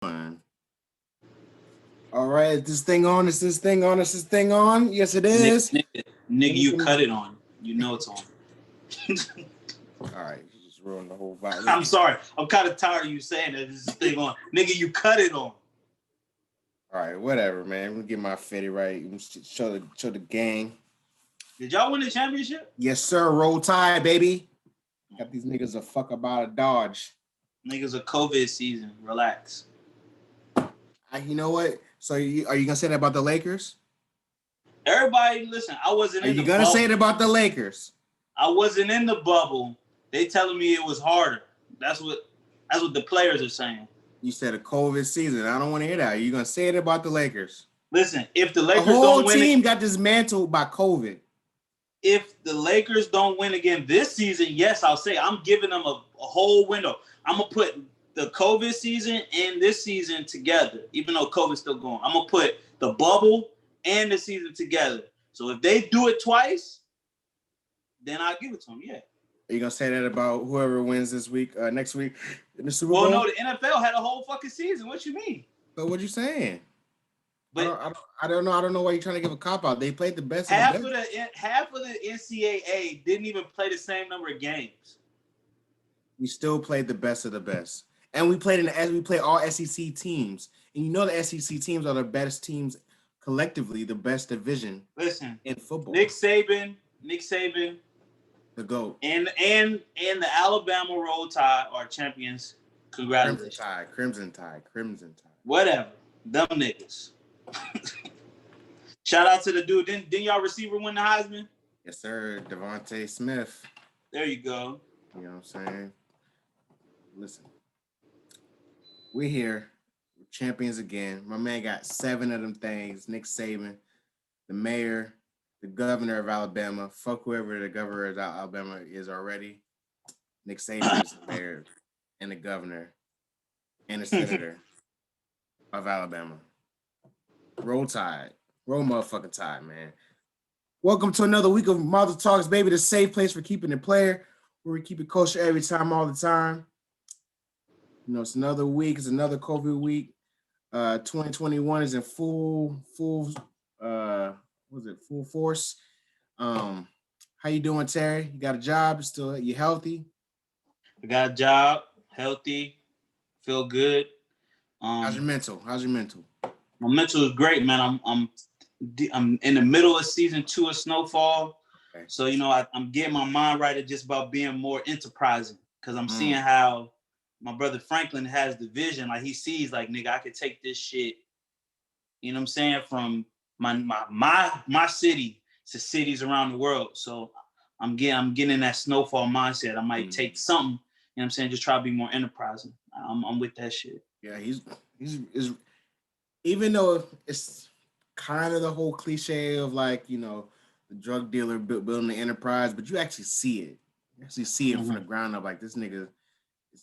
Fine. All right, this thing on? Is this thing on? Is this thing on? Yes, it is. Nigga, you cut it on. You know it's on. All right, you just ruined the whole vibe. I'm sorry. I'm kind of tired of you saying that this thing on. Nigga, you cut it on. All right, whatever, man. I'm gonna get my fitty right. Show the gang. Did y'all win the championship? Yes, sir. Roll Tide, baby. Got these niggas a fuck about a Dodge. Niggas a COVID season. Relax. You know what? So are you gonna say that about the Lakers? Everybody, listen. I wasn't in the bubble. Are you gonna say it about the Lakers? I wasn't in the bubble. They telling me it was harder. That's what the players are saying. You said a COVID season. I don't want to hear that. Are you gonna say it about the Lakers? Listen, if the Lakers don't win, the whole team got dismantled by COVID. If the Lakers don't win again this season, yes, I'll say I'm giving them a whole window. I'm gonna put the COVID season and this season together, even though COVID's still going. I'm gonna put the bubble and the season together. So if they do it twice, then I'll give it to them. Yeah. Are you gonna say that about whoever wins this week, next week in the Super Bowl? Well, no, the NFL had a whole fucking season. What you mean? But what you saying? But I don't know. I don't know why you're trying to give a cop out. They played the best. Half of the NCAA didn't even play the same number of games. We still played the best of the best, and we played all SEC teams. And you know the SEC teams are the best teams collectively, the best division. Listen, in football. Nick Saban, the GOAT, and the Alabama Roll Tide are champions. Congratulations, Crimson Tide. Whatever, them niggas. Shout out to the dude. Didn't y'all receiver win the Heisman? Yes, sir. Devontae Smith. There you go. You know what I'm saying? Listen, we're here. We're champions again. My man got 7 of them things. Nick Saban, the mayor, the governor of Alabama. Fuck whoever the governor of Alabama is already. Nick Saban is the mayor and the governor and the senator of Alabama. Roll Tide. Roll motherfucking Tide, man. Welcome to another week of Mother Talks, baby, the safe place for keeping it player, where we keep it kosher every time, all the time. You know, it's another week. It's another COVID week. 2021 is in full force. How you doing, Terry? You got a job? You healthy? I got a job, healthy, feel good. How's your mental? My mental is great, man. I'm in the middle of season 2 of Snowfall. Okay. So, you know, I'm getting my mind right at just about being more enterprising, because I'm seeing how my brother Franklin has the vision. Like, he sees, like, nigga, I could take this shit, you know what I'm saying, from my city to cities around the world. So I'm getting in that Snowfall mindset. I might take something, you know what I'm saying, just try to be more enterprising. I'm with that shit. Yeah, he's even though it's kind of the whole cliche of, like, you know, the drug dealer building the enterprise, but you actually see it. You actually see it from the ground up. Like, this nigga,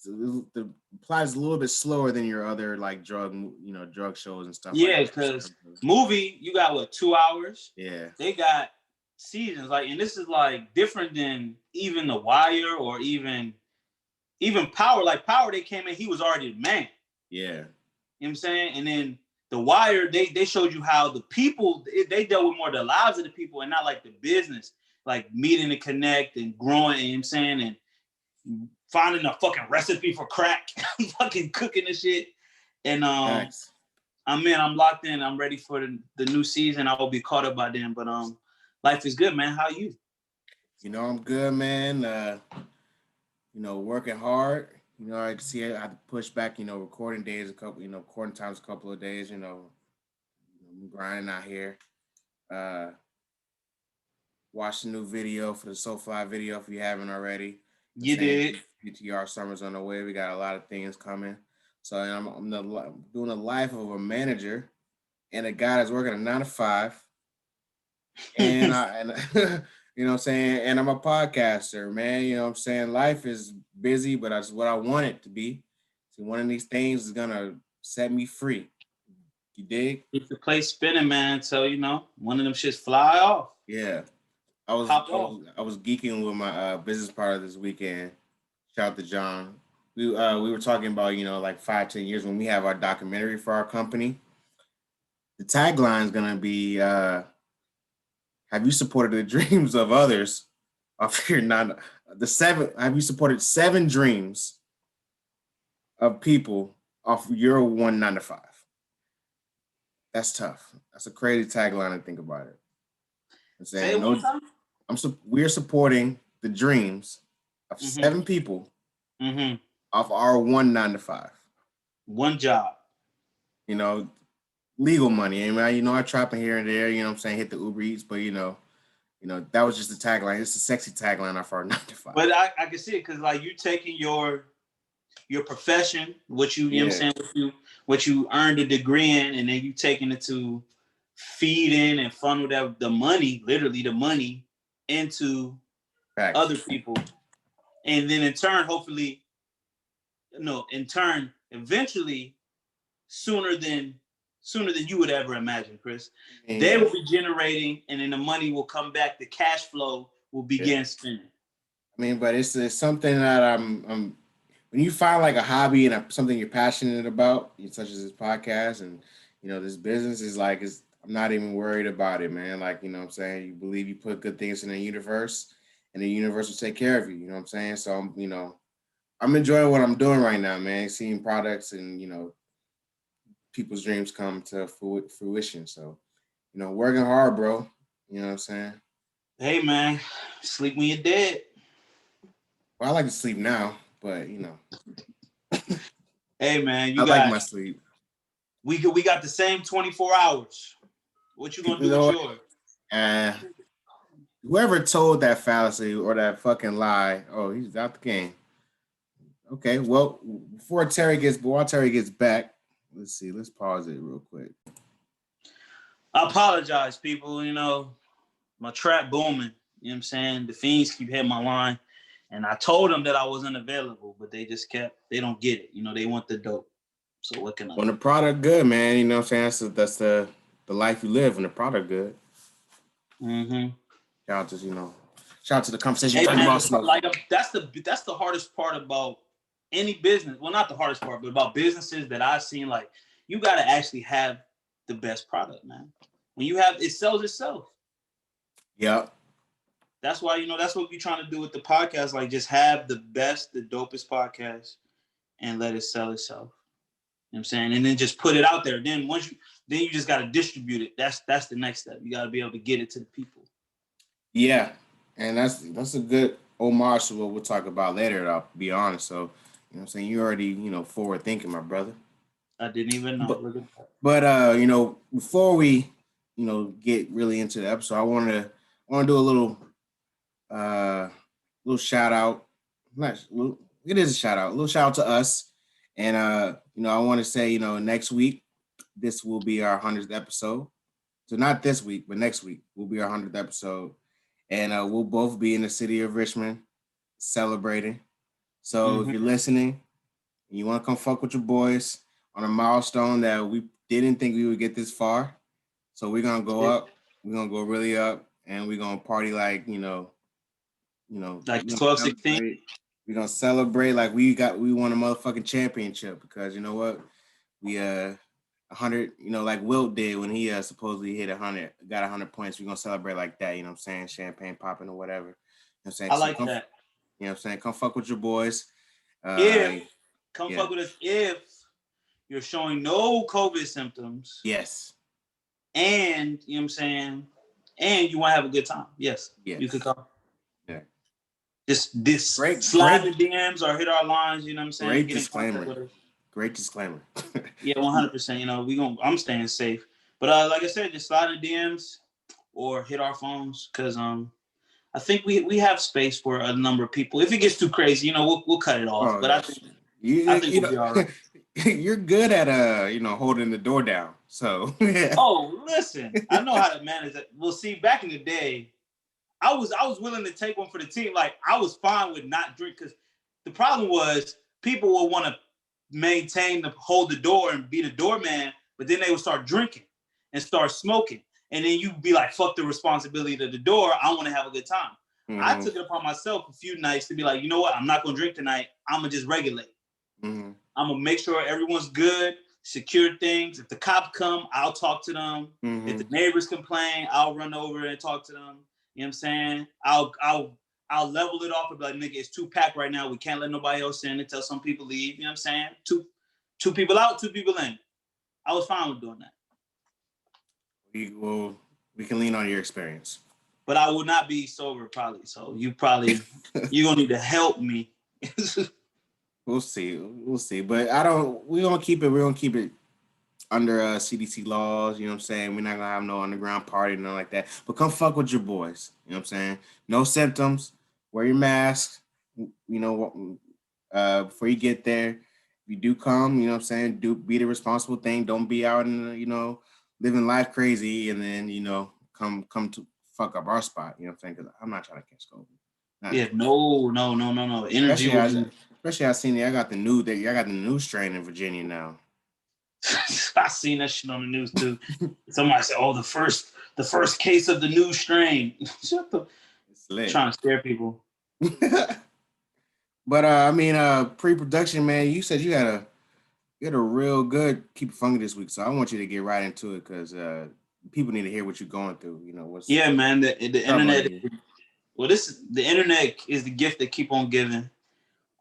the plot is a little bit slower than your other, like, drug shows and stuff. Yeah, because movie, you got, what, 2 hours? Yeah. They got seasons, like, and this is, like, different than even The Wire or even Power. Like, Power, they came in, he was already the man. Yeah. You know what I'm saying? And then The Wire, they showed you how the people, they dealt with more the lives of the people and not, like, the business, like meeting to connect and growing, you know what I'm saying, and finding a fucking recipe for crack, fucking cooking and shit. And nice. I'm locked in. I'm ready for the new season. I will be caught up by then. But life is good, man. How are you? You know, I'm good, man. You know, working hard. You know, I see I had to push back, you know, recording times a couple of days, you know, I'm grinding out here. Watch the new video for the SoFly video if you haven't already. You did. PTR Summer's on the way. We got a lot of things coming. So I'm doing the life of a manager and a guy that's working a 9 to 5. And you know what I'm saying? And I'm a podcaster, man. You know what I'm saying? Life is busy, but that's what I want it to be. So one of these things is gonna set me free. You dig? Keep the place spinning, man. So, you know, one of them shits fly off. Yeah. I was geeking with my business partner this weekend. Shout out to John. we were talking about, like 5-10 years when we have our documentary for our company. The tagline is gonna be, "Have you supported the dreams of others of your not the seven? Have you supported 7 dreams of people off your 1 9 to 5?" That's tough. That's a crazy tagline to think about it. I'm Say saying it one no. time. We're supporting the dreams of Mm-hmm. 7 people Mm-hmm. off our 1 9 to 5. One job. You know, legal money. I mean, I trapping here and there. I'm saying, hit the Uber Eats, but that was just the tagline. It's a sexy tagline off our 9 to 5. But I can see it because like you taking your profession, what you know what I'm Yeah, saying, what you earned a degree in, and then you taking it to feed in and funnel that the money, literally the money, into other facts. people. And then in turn, hopefully, no, in turn, eventually, sooner than you would ever imagine, Chris, they Yeah, will be generating, and then the money will come back. The cash flow will yeah. begin spending. I mean, but it's something that I'm when you find like a hobby and something you're passionate about, such as this podcast and this business is like I'm not even worried about it, man. Like, what I'm saying, you believe you put good things in the universe, and the universe will take care of you. You know what I'm saying? So I'm enjoying what I'm doing right now, man. Seeing products and people's dreams come to fruition. So working hard, bro. You know what I'm saying? Hey man, sleep when you're dead. Well, I like to sleep now, but Hey man, I like my sleep. we got the same 24 hours. What you gonna do with yours? Uh, Whoever told that fallacy or that fucking lie, oh, he's out the game. Okay, well, while Terry gets back, let's see. Let's pause it real quick. I apologize, people. My trap booming. You know what I'm saying? The fiends keep hitting my line. And I told them that I was unavailable, but they don't get it. They want the dope. So what can I When do? the product good, man, you know what I'm saying? That's the life you live when the product good. Mm-hmm. Shout out to the conversation Hey talking man, about smoke. like that's the hardest part about any business. Well, not the hardest part, but about businesses that I've seen. Like you got to actually have the best product, man. When you have it sells itself. Yep. That's why that's what we're trying to do with the podcast. Like just have the best, the dopest podcast, and let it sell itself. You know what I'm saying? And then just put it out there. Then you just got to distribute it. That's the next step. You got to be able to get it to the people. Yeah, and that's a good homage to what we'll talk about later. I'll be honest. So, what I'm saying, you already forward thinking, my brother. I didn't even know. But Look at that. Before we get really into the episode, I want to do a little shout out. It is a shout out. A little shout out to us, and I want to say next week this will be our 100th episode. So not this week, but next week will be our 100th episode. And we'll both be in the city of Richmond celebrating. So if you're listening, and you want to come fuck with your boys on a milestone that we didn't think we would get this far. So we're gonna go up. We're gonna go really up, and we're gonna party like like 12, 16. We're gonna celebrate like we won a motherfucking championship because you know what, we 100, like Wilt did when he supposedly hit 100, got 100 points. We're gonna celebrate like that, you know what I'm saying? Champagne popping or whatever. You know what I'm saying? I like that. You know what I'm saying? Come fuck with your boys. Fuck with us if you're showing no COVID symptoms. Yes. And you know what I'm saying? And you want to have a good time. Yes. You could come. Yeah. Just slide the DMs or hit our lines, you know what I'm saying? Great disclaimer. Great disclaimer. Yeah, 100%. I'm staying safe. But like I said, just slide the DMs or hit our phones because I think we have space for a number of people. If it gets too crazy, we'll cut it off. But yes. I think we'll be all right. You're good at holding the door down. So Oh, listen, I know how to manage it. Well, see, back in the day, I was willing to take one for the team. Like I was fine with not drink because the problem was people will want to hold the door and be the doorman, but then they would start drinking and start smoking. And then you'd be like, fuck the responsibility to the door. I want to have a good time. Mm-hmm. I took it upon myself a few nights to be like, you know what? I'm not going to drink tonight. I'm going to just regulate. Mm-hmm. I'm gonna make sure everyone's good, secure things. If the cops come, I'll talk to them. Mm-hmm. If the neighbors complain, I'll run over and talk to them. You know what I'm saying? I'll level it off and be like, nigga, it's too packed right now. We can't let nobody else in until some people leave. You know what I'm saying? Two people out, 2 people in. I was fine with doing that. We can lean on your experience. But I will not be sober probably. So you're gonna need to help me. We'll see. But we're gonna keep it under CDC laws, you know what I'm saying? We're not gonna have no underground party, nothing like that. But come fuck with your boys, you know what I'm saying? No symptoms, wear your mask, you know, before you get there. If you do come, you know what I'm saying, be the responsible thing. Don't be out and, living life crazy and then, come to fuck up our spot, you know what I'm saying? Because I'm not trying to catch COVID. No. Energy especially I seen I got the new strain in Virginia now. I seen that shit on the news too. Somebody said, "Oh, the first case of the new strain." Shut the. It's lit. Trying to scare people. But pre-production, man. You said you had a real good Keep It Funky this week, so I want you to get right into it because people need to hear what you're going through. You know what's. Yeah, man. The internet. The internet is the gift that keep on giving.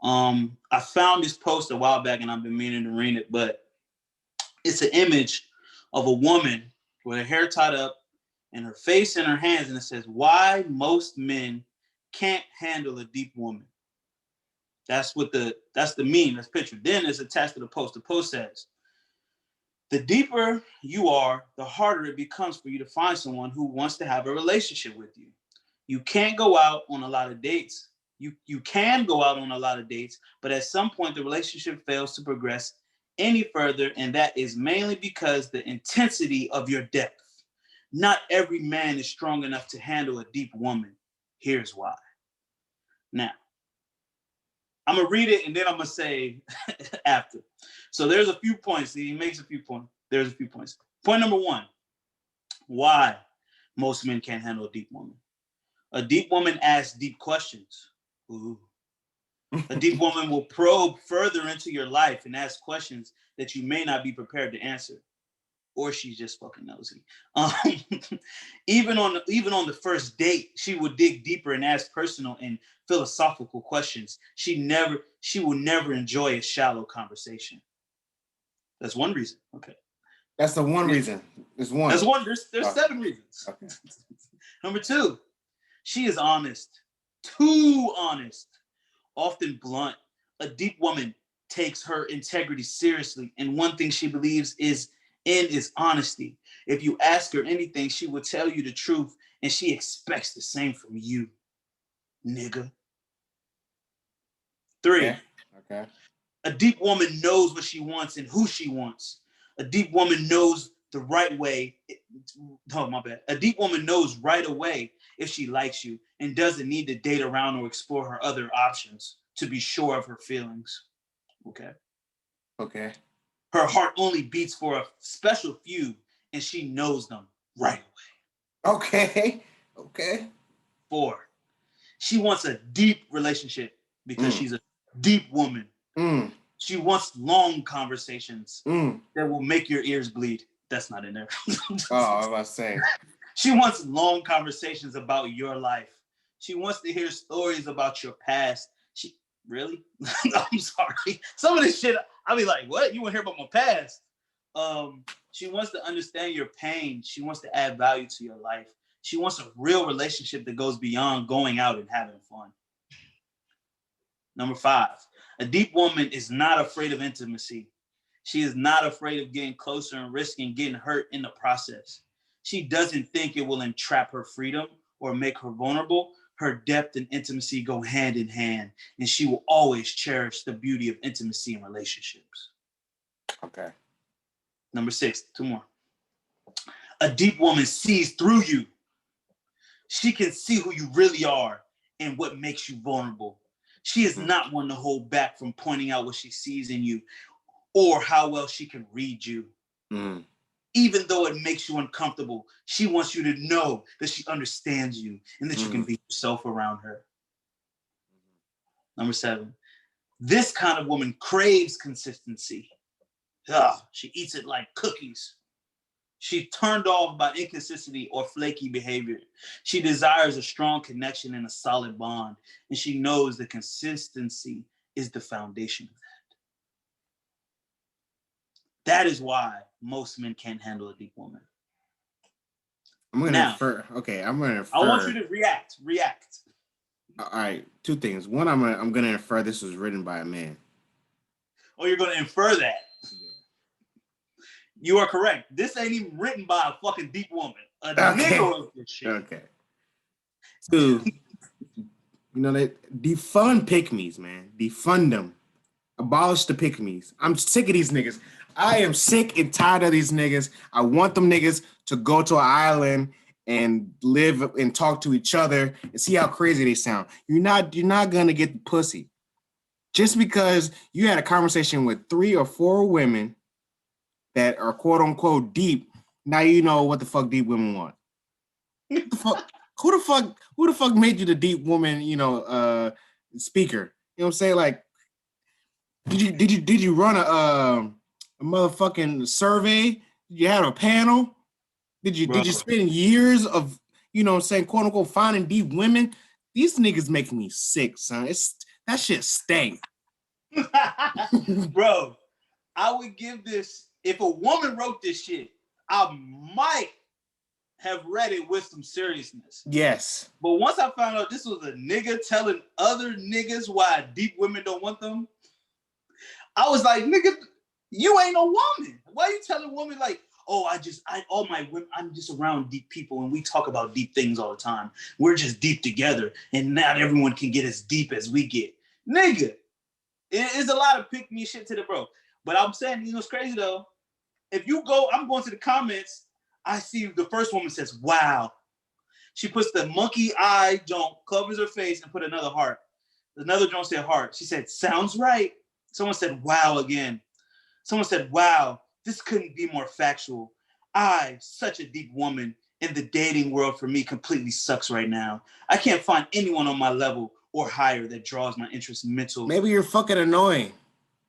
I found this post a while back, and I've been meaning to read it, but. It's an image of a woman with her hair tied up and her face in her hands, and it says, "Why most men can't handle a deep woman." That's the meme that's pictured. Then it's attached to the post. The post says, "The deeper you are, the harder it becomes for you to find someone who wants to have a relationship with you. You can't go out on a lot of dates. You can go out on a lot of dates, but at some point the relationship fails to progress any further, and that is mainly because the intensity of your depth. Not every man is strong enough to handle a deep woman. Here's why." Now, I'm gonna read it and then I'm gonna say after. So there's a few points. He makes a few points. There's a few points. Point number 1: why most men can't handle a deep woman. A deep woman asks deep questions. Ooh. A deep woman will probe further into your life and ask questions that you may not be prepared to answer, or she's just fucking nosy. Even on the first date, she will dig deeper and ask personal and philosophical questions. She will never enjoy a shallow conversation. That's one reason. Okay. That's the one reason. There's one. That's one. There's 7 reasons. Okay. Number 2, she is honest. Too honest. Often blunt. A deep woman takes her integrity seriously, and one thing she believes is honesty. If you ask her anything, she will tell you the truth, and she expects the same from you, nigga. 3. Okay. A deep woman knows what she wants and who she wants. A deep woman knows the right way. Oh, my bad. A deep woman knows right away if she likes you and doesn't need to date around or explore her other options to be sure of her feelings. Okay. Her heart only beats for a special few, and she knows them right away. Okay. 4. She wants a deep relationship because she's a deep woman. She wants long conversations that will make your ears bleed. That's not in there. Oh, I was about to say. She wants long conversations about your life. She wants to hear stories about your past. Really? I'm sorry. Some of this shit, I'll be like, what? You want to hear about my past? She wants to understand your pain. She wants to add value to your life. She wants a real relationship that goes beyond going out and having fun. Number 5, a deep woman is not afraid of intimacy. She is not afraid of getting closer and risking getting hurt in the process. She doesn't think it will entrap her freedom or make her vulnerable. Her depth and intimacy go hand in hand, and she will always cherish the beauty of intimacy in relationships. Okay. Number 6, 2 more. A deep woman sees through you. She can see who you really are and what makes you vulnerable. She is not one to hold back from pointing out what she sees in you or how well she can read you. Even though it makes you uncomfortable, she wants you to know that she understands you and that you can be yourself around her. Number 7, This kind of woman craves consistency. Ugh, she eats it like cookies. She's turned off by inconsistency or flaky behavior. She desires a strong connection and a solid bond, and she knows that consistency is the foundation of that. That is why most men can't handle a deep woman. I'm gonna infer. Okay, I'm gonna infer. I want you to react. All right, two things. One, I'm gonna infer this was written by a man. Oh, you're gonna infer that? Yeah. You are correct. This ain't even written by a fucking deep woman. A nigga wrote this shit. Okay. Two, they defund pick-me's, man. Defund them. Abolish the pick-me's. I'm sick of these niggas. I am sick and tired of these niggas. I want them niggas to go to an island and live and talk to each other and see how crazy they sound. You're not gonna get the pussy. Just because you had a conversation with 3 or 4 women that are quote unquote deep, now you know what the fuck deep women want. What the fuck? Who the fuck made you the deep woman, speaker? You know what I'm saying? Like, did you run a motherfucking survey? Did you have a panel? Did you spend years of, quote unquote, finding deep women? These niggas making me sick, son. That shit stank. Bro, I would give this, if a woman wrote this shit, I might have read it with some seriousness. Yes. But once I found out this was a nigga telling other niggas why deep women don't want them, I was like, nigga, you ain't no woman. Why are you telling women like, oh, I'm just around deep people and we talk about deep things all the time. We're just deep together and not everyone can get as deep as we get. Nigga, it is a lot of pick me shit to the bro. But I'm saying, it's crazy though. If you go, I'm going to the comments, I see the first woman says, wow. She puts the monkey eye joint, covers her face and put another heart. Another joint said heart. She said, sounds right. Someone said, wow again. Someone said, wow, this couldn't be more factual. Such a deep woman in the dating world for me completely sucks right now. I can't find anyone on my level or higher that draws my interest mental. Maybe you're fucking annoying.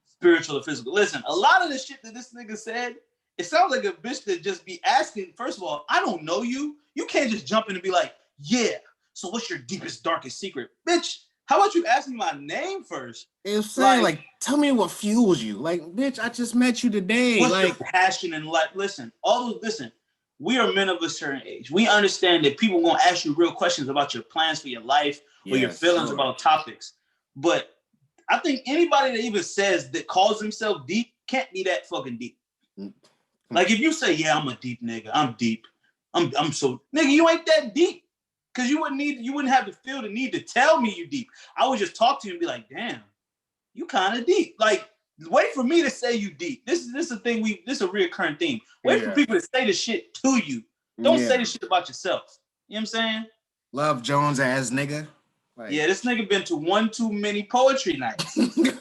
Spiritual or physical. Listen, a lot of the shit that this nigga said, it sounds like a bitch that just be asking, first of all, I don't know you. You can't just jump in and be like, yeah, so what's your deepest, darkest secret? Bitch, how about you ask me my name first? It's saying, like, tell me what fuels you. Like, bitch, I just met you today. What's your passion in life? Listen, we are men of a certain age. We understand that people won't ask you real questions about your plans for your life or your feelings about topics. But I think anybody that even says that calls himself deep can't be that fucking deep. Like if you say, yeah, I'm a deep nigga, I'm deep. I'm so nigga, you ain't that deep. Cause you wouldn't have to feel the need to tell me you deep. I would just talk to you and be like, damn, you kind of deep. Like, wait for me to say you deep. This is a thing this is a reoccurring theme. Wait for people to say the shit to you. Don't say the shit about yourself. You know what I'm saying? Love Jones ass nigga. Like, yeah, this nigga been to one too many poetry nights. You know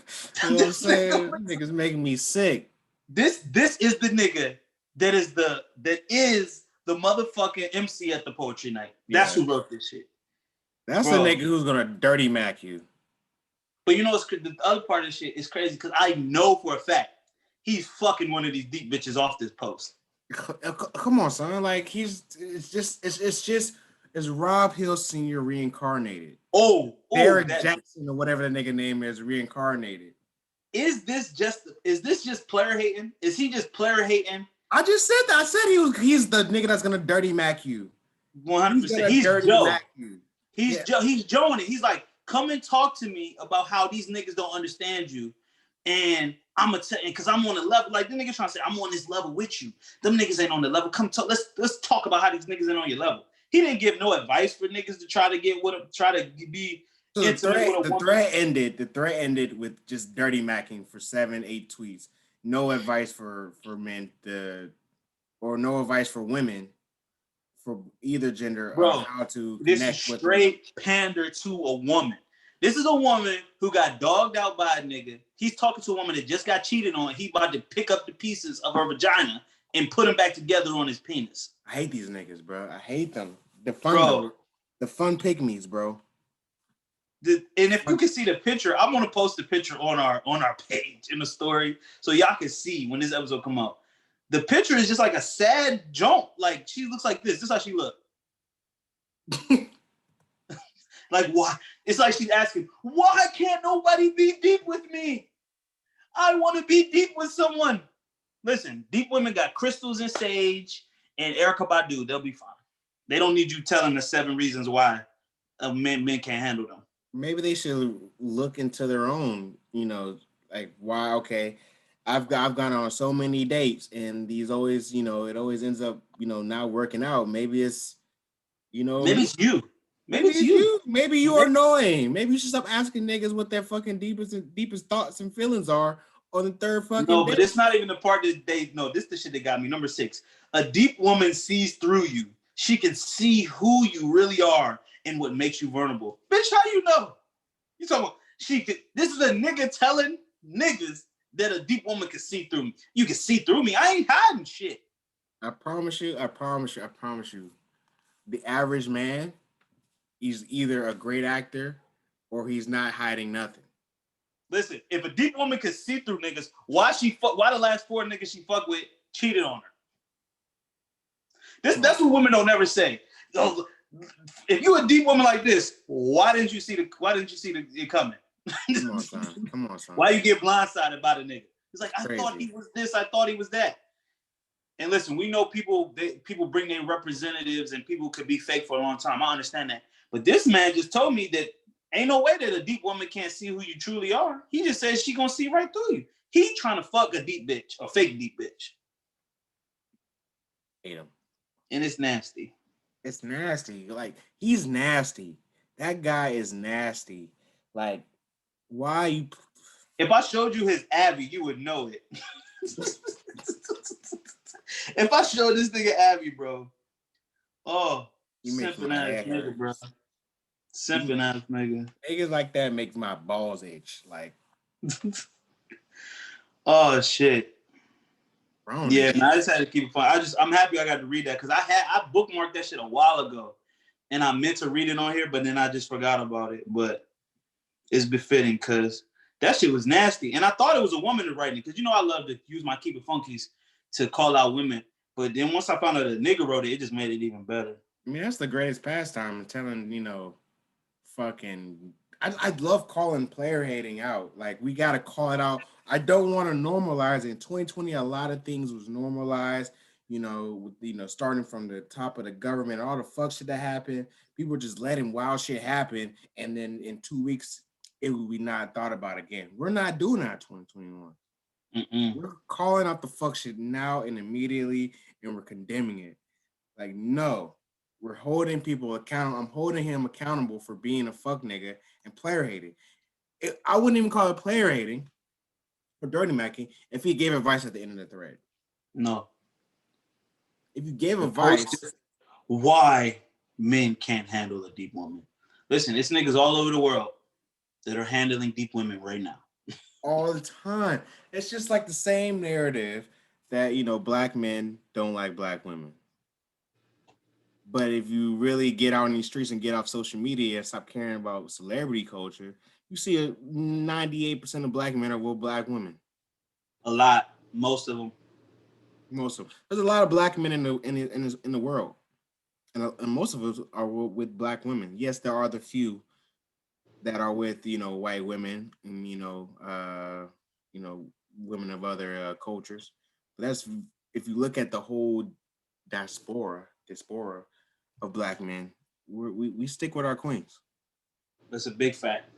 what I'm saying? Niggas making me sick. This is the nigga that is the motherfucking MC at the poetry night. That's who wrote this shit. That's the nigga who's gonna dirty Mac you. But you know what's the other part of this shit is crazy because I know for a fact he's fucking one of these deep bitches off this post. Come on, son. Like it's just Rob Hill Sr. reincarnated. Derek Jackson or whatever the nigga name is reincarnated. Is this just player hating? Is he just player hating? I just said that. I said he's the nigga that's gonna dirty Mac you. 100%. He's Joe. Mac you. He's Joeing it. He's like, come and talk to me about how these niggas don't understand you, and I'm gonna tell, because I'm on the level. Like the niggas trying to say, I'm on this level with you. Them niggas ain't on the level. Come talk. Let's talk about how these niggas ain't on your level. He didn't give no advice for niggas to try to get with him, try to be. So the thread ended with just dirty macking for 7-8 tweets. No advice for men or no advice for women for either gender on how to connect with. This is straight pander to a woman. This is a woman who got dogged out by a nigga. He's talking to a woman that just got cheated on. He about to pick up the pieces of her vagina and put them back together on his penis. I hate these niggas, bro. I hate them. The fun pygmies, bro. And if you can see the picture, I'm gonna post the picture on our page in the story so y'all can see when this episode come out. The picture is just like a sad joke. Like she looks like this. This is how she look. Like why? It's like she's asking, why can't nobody be deep with me? I want to be deep with someone. Listen, deep women got crystals and sage and Erykah Badu. They'll be fine. They don't need you telling the 7 reasons why men can't handle them. Maybe they should look into their own, like why, okay, I've gone on so many dates and these always, it always ends up, not working out. Maybe it's, maybe it's you. Maybe it's you. Maybe you're annoying. Maybe you should stop asking niggas what their fucking deepest thoughts and feelings are on the third fucking No, date. but it's not even the part that this is the shit that got me. Number 6. A deep woman sees through you. She can see who you really are and what makes you vulnerable. Bitch, how you know? You talking about this is a nigga telling niggas that a deep woman can see through me. You can see through me. I ain't hiding shit. I promise you. The average man, he's either a great actor or he's not hiding nothing. Listen, if a deep woman could see through niggas, why the last 4 niggas she fucked with cheated on her? That's what women don't ever say. If you a deep woman like this, why didn't you see it coming? Come on, son. Why you get blindsided by the nigga? It's like, I thought he was this, I thought he was that. And listen, we know people bring their representatives and people could be fake for a long time. I understand that. But this man just told me that ain't no way that a deep woman can't see who you truly are. He just says she gonna see right through you. He trying to fuck a deep bitch, a fake deep bitch. Hate him. And it's nasty. It's nasty. Like, he's nasty. That guy is nasty. Like, why you... If I showed you his Abby, you would know it. If I showed this nigga Abby, bro. Oh, simping ass nigga, bro. Simping ass nigga. Niggas like that makes my balls itch. Like, oh shit. Bro, yeah, man, I just had to keep it fun. I'm happy I got to read that because I bookmarked that shit a while ago, and I meant to read it on here, but then I just forgot about it. But it's befitting because that shit was nasty, and I thought it was a woman to write it because I love to use my Keep It Funkies to call out women. But then once I found out a nigga wrote it, it just made it even better. I mean, that's the greatest pastime, telling, fucking... I love calling player hating out. Like, we got to call it out. I don't want to normalize it. In 2020, a lot of things was normalized, starting from the top of the government, all the fuck shit that happened. People just letting wild shit happen. And then in 2 weeks, it will be not thought about again. We're not doing that in 2021. We're calling out the fuck shit now and immediately, and we're condemning it. Like, no. We're holding people accountable. I'm holding him accountable for being a fuck nigga and player hating. I wouldn't even call it player hating or dirty macking if he gave advice at the end of the thread. No. If you gave advice, why men can't handle a deep woman. Listen, it's niggas all over the world that are handling deep women right now. All the time. It's just like the same narrative that, black men don't like black women. But if you really get out in these streets and get off social media and stop caring about celebrity culture, you see 98% of black men are with black women. A lot, most of them. There's a lot of black men in the world, and most of us are with black women. Yes, there are the few that are with white women and women of other cultures. But that's if you look at the whole diaspora of black men, we stick with our queens. That's a big fact.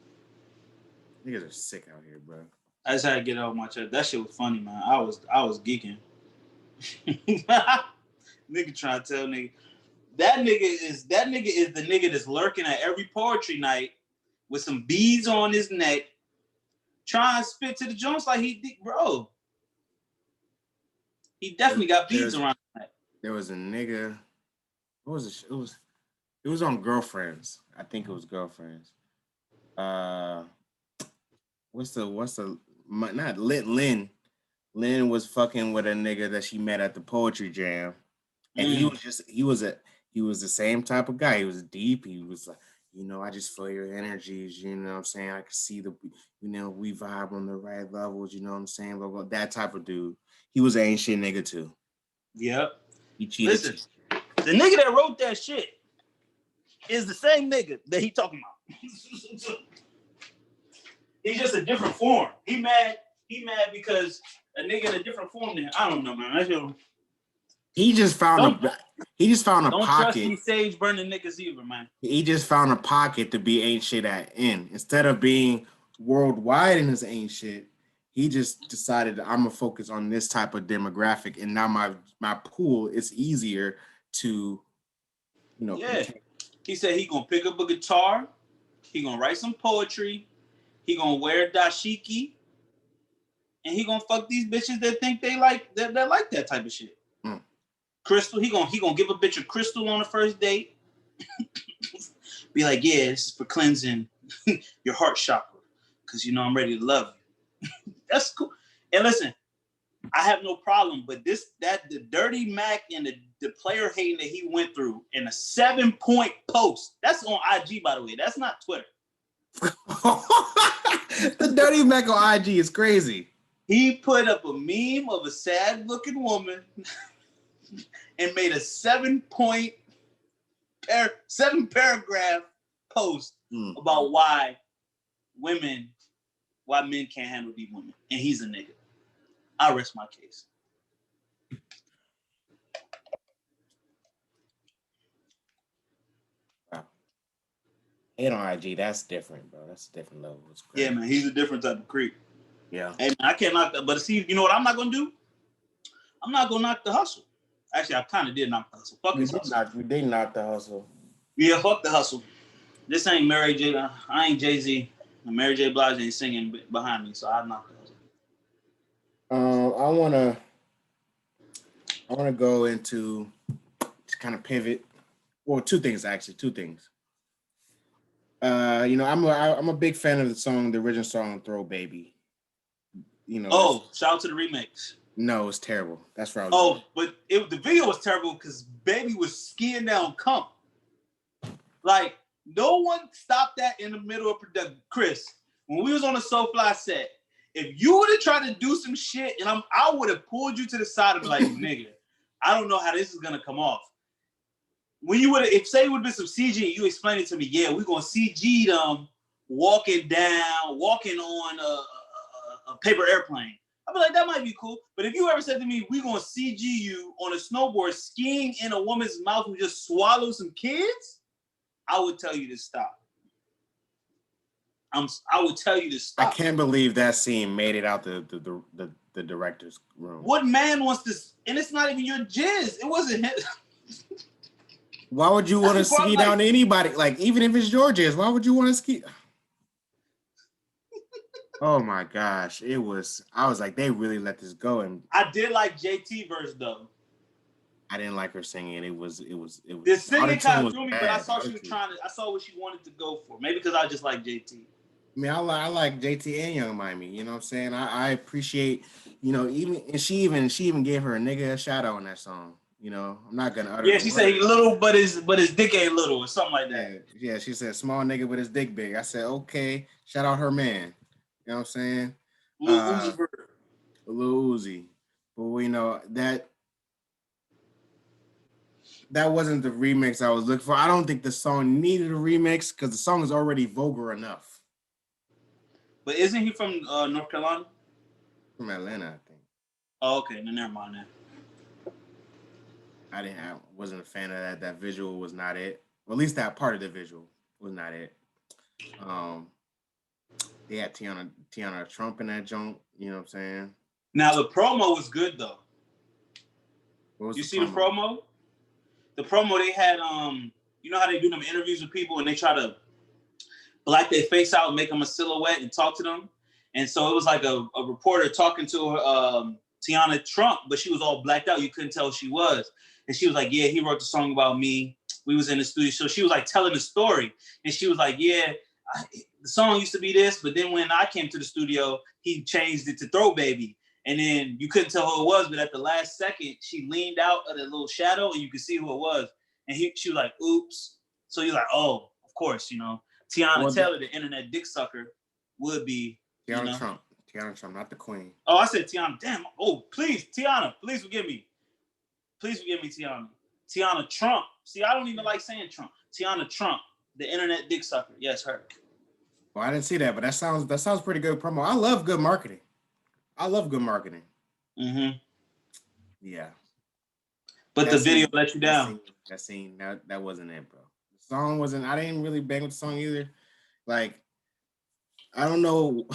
Niggas are sick out here, bro. I just had to get it off my chest. That shit was funny, man. I was geeking. Nigga trying to tell nigga. That nigga is the nigga that's lurking at every poetry night with some beads on his neck, trying to spit to the joints like bro. He definitely got beads around his neck. There was a nigga. What was it? It was on Girlfriends. I think it was Girlfriends. What's the not Lynn? Lynn was fucking with a nigga that she met at the poetry jam, and he was the same type of guy. He was deep. He I just feel your energies, you know what I'm saying? I can see we vibe on the right levels, you know what I'm saying? Blah, blah, that type of dude. He was an ain't shit nigga too. Yep. He cheated. Listen, the nigga that wrote that shit is the same nigga that he talking about. He's just a different form. He mad because a nigga in a different form than him. I don't know, man. He just found a Don't pocket. trust these sage burning niggas either, man. He just found a pocket to be ain't shit in. Instead of being worldwide in his ain't shit, he just decided I'm gonna focus on this type of demographic, and now my pool is easier to, Yeah. He said he gonna pick up a guitar, he gonna write some poetry, he gonna wear dashiki, and he gonna fuck these bitches that think they like that like that type of shit. Crystal, he gonna give a bitch a crystal on the first date. Be like, yeah, this is for cleansing your heart chakra, because I'm ready to love you. That's cool. And listen, I have no problem, but the Dirty Mac and the player hating that he went through in a 7-point post. That's on IG, by the way. That's not Twitter. The Dirty Mac on IG is crazy. He put up a meme of a sad-looking woman and made a 7-paragraph post about why men can't handle these women, and he's a nigga. I rest my case. Wow. Hate on IG, that's different, bro. That's a different level. Yeah, man, he's a different type of creep. Yeah. And I can't knock that. But see, you know what I'm not gonna do? I'm not gonna knock the hustle. Actually, I kind of did knock the hustle. Fuck this hustle. We did knock the hustle. Yeah, fuck the hustle. This ain't Mary J. I ain't Jay-Z. Mary J. Blige ain't singing behind me, so I knocked the hustle. I wanna go into to kind of pivot. Well, two things. I'm a big fan of the original song "Throw Baby." Shout out to the remix. No, it's terrible. That's right. But the video was terrible because Baby was skiing down cum. Like, no one stopped that in the middle of production. Chris, when we was on the SoFly set, if you would have tried to do some shit, and I would have pulled you to the side and be like, nigga, I don't know how this is gonna come off. When you would have, if say it would have been some CG, and you explained it to me, yeah, we're gonna CG them walking on a paper airplane. I'd be like, that might be cool. But if you ever said to me, we're gonna CG you on a snowboard skiing in a woman's mouth who just swallowed some kids, I would tell you to stop. I would tell you to stop. I can't believe that scene made it out the director's room. What man wants this? And it's not even your jizz. It wasn't him. Why would you want to ski down to anybody? Like, even if it's your jizz, why would you want to ski? Oh my gosh. I was like, they really let this go. And I did like JT verse though. I didn't like her singing. It was. The singing kind of threw me, but I saw I saw what she wanted to go for. Maybe because I just like JT. I mean, I like JT and Young Miami. You know what I'm saying? I appreciate, she even gave her a nigga a shout out on that song. I'm not gonna utter. Yeah, she said he little, but his dick ain't little, or something like that. Yeah, she said small nigga, but his dick big. I said, okay, shout out her man. You know what I'm saying? Lil Uzi. But that wasn't the remix I was looking for. I don't think the song needed a remix because the song is already vulgar enough. But isn't he from North Carolina? From Atlanta, I think. Oh, okay. No, never mind that. I wasn't a fan of that. That visual was not it. Or at least that part of the visual was not it. They had Tiana Trump in that joint. You know what I'm saying? Now the promo was good though. You see the promo? The promo they had, you know how they do them interviews with people and they try to black their face out and make them a silhouette and talk to them. And so it was like a reporter talking to her, Tiana Trump, but she was all blacked out. You couldn't tell who she was. And she was like, yeah, he wrote the song about me. We was in the studio. So she was like telling the story. And she was like, yeah, the song used to be this, but then when I came to the studio, he changed it to Throw Baby. And then you couldn't tell who it was, but at the last second, she leaned out of the little shadow and you could see who it was. And she was like, oops. So you're like, oh, of course, you know, Tiana Well, Taylor, the internet dick sucker, would be, you Tiana know. Trump. Tiana Trump, not the queen. Oh, I said Tiana. Damn. Oh, please, Tiana, please forgive me. Please forgive me, Tiana. Tiana Trump. See, I don't even like saying Trump. Tiana Trump, the internet dick sucker. Yes, her. Well, I didn't see that, but that sounds pretty good promo. I love good marketing. Mm-hmm. Yeah. But the video let you down. That scene, that wasn't it, bro. The song wasn't. I didn't really bang with the song either. Like, I don't know.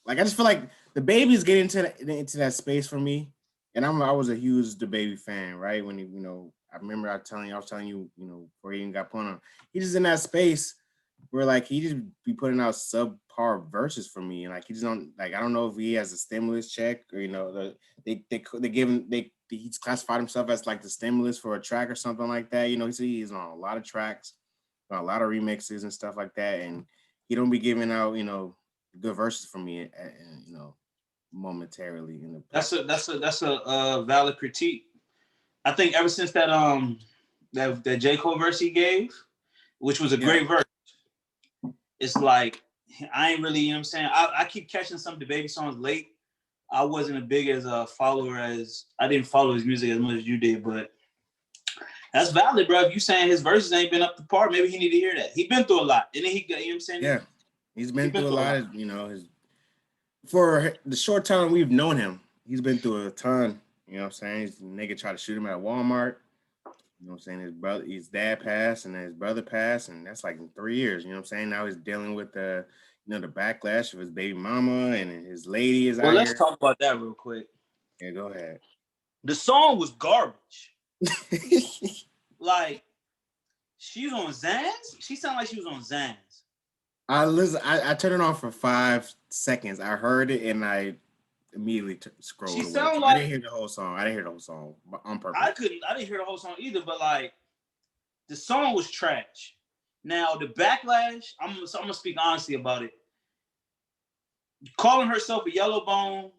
Like, I just feel like the babies get into that space for me, and I was a huge DaBaby fan, right? When you know, I remember I was telling you, you know, before he even got put on, he just in that space where like he just be putting out subpar verses for me, and like he just don't like. I don't know if he has a stimulus check or you know they give him he's classified himself as like the stimulus for a track or something like that. You know, he's on a lot of tracks, on a lot of remixes and stuff like that, and he don't be giving out you know good verses for me, you know, momentarily. In the that's a valid critique. I think ever since that that J. Cole verse he gave, which was a great verse, it's like I ain't really, you know what I'm saying? I keep catching some DaBaby songs late. I wasn't as big as a follower as I didn't follow his music as much as you did, but that's valid, bro. If you saying his verses ain't been up to par, maybe he need to hear that. He been through a lot. And then you know what I'm saying? Yeah. He's been through a lot. You know, for the short time we've known him, he's been through a ton. You know what I'm saying? His nigga tried to shoot him at Walmart. You know what I'm saying? His dad passed and then his brother passed, and that's like in 3 years. You know what I'm saying? Now he's dealing with the backlash of his baby mama and his lady is out here. Well, let's talk about that real quick. Yeah, go ahead. The song was garbage. Like, she's on Xans? She sounded like she was on Xans. I turned it on for 5 seconds. I heard it and I immediately scrolled away. I didn't hear the whole song. On purpose. I didn't hear the whole song either, but like the song was trash. Now the backlash, I'm gonna speak honestly about it. Calling herself a yellow bone,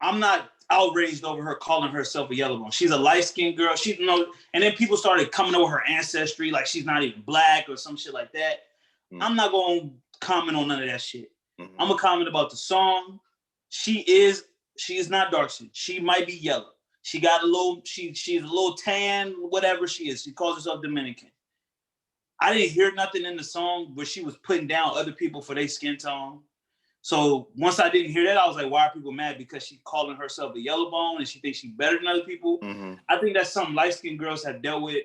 I'm not outraged over her calling herself a yellow bone. she's a light-skinned girl. She you know, and then people started coming over her ancestry, like she's not even black or some shit like that. Mm-hmm. I'm not gonna comment on none of that shit. Mm-hmm. I'm gonna comment about the song. She is not dark skin. She might be yellow. She got a little, she's a little tan, whatever she is. She calls herself Dominican. I didn't hear nothing in the song where she was putting down other people for their skin tone. So once I didn't hear that, I was like, why are people mad? Because she's calling herself a yellow bone and she thinks she's better than other people. Mm-hmm. I think that's something light-skinned girls have dealt with,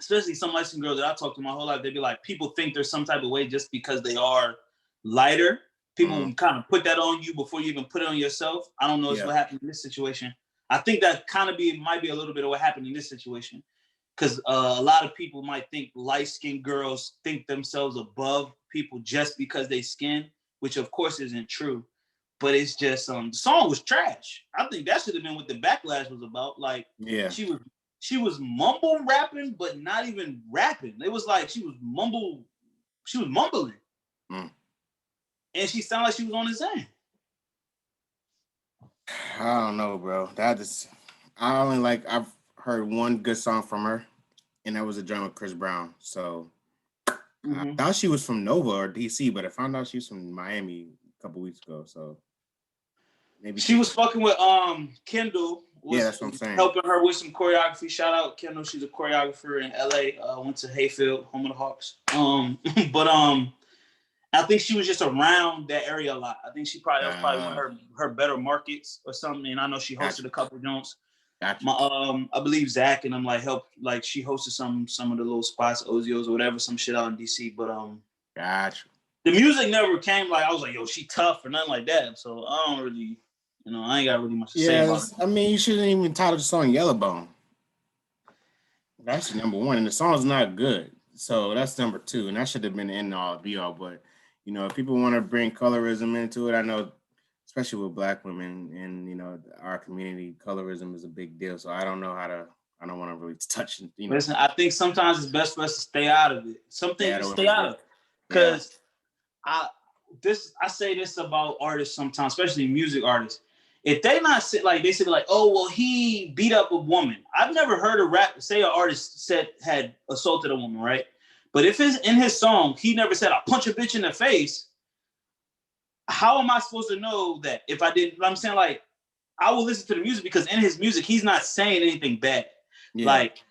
especially some light-skinned girls that I talked to my whole life. They'd be like, people think there's some type of way just because they are lighter. People kind of put that on you before you even put it on yourself. I don't know if what happened in this situation. I think that kind of might be a little bit of what happened in this situation. Because a lot of people might think light-skinned girls think themselves above people just because they skin, which of course isn't true. But it's just the song was trash. I think that should have been what the backlash was about. Like, she was mumble rapping, but not even rapping. It was like she was mumbling. And she sounded like she was on his end. I don't know, bro. I've heard one good song from her, and that was a joint with Chris Brown. So I thought she was from Nova or DC, but I found out she was from Miami a couple weeks ago. So maybe she was fucking with Kendall. That's what I'm saying. Helping her with some choreography. Shout out Kendall. She's a choreographer in LA. Went to Hayfield, home of the Hawks. But I think she was just around that area a lot. I think that was probably one of her better markets or something. And I know she hosted a couple of joints. Gotcha. I believe Zach and them she hosted some of the little spots, Ozios or whatever, some shit out in DC. But gotcha. The music never came I was like, yo, she tough or nothing like that. So I don't really, I ain't got really much to say about it. I mean, you shouldn't even title the song Yellowbone. That's number one, and the song's not good. So that's number two, and that should have been the end all be all. But if people want to bring colorism into it, I know, especially with Black women and our community, colorism is a big deal. So I don't want to really touch it. Listen, I think sometimes it's best for us to stay out of it. Some things stay out of it, because I say this about artists sometimes, especially music artists. If they not they say oh well, he beat up a woman. I've never heard a rap say an artist had assaulted a woman, right? But if it's in his song, he never said, I'll punch a bitch in the face. How am I supposed to know that if I didn't? I'm saying, like, I will listen to the music because in his music, he's not saying anything bad. Yeah. Like,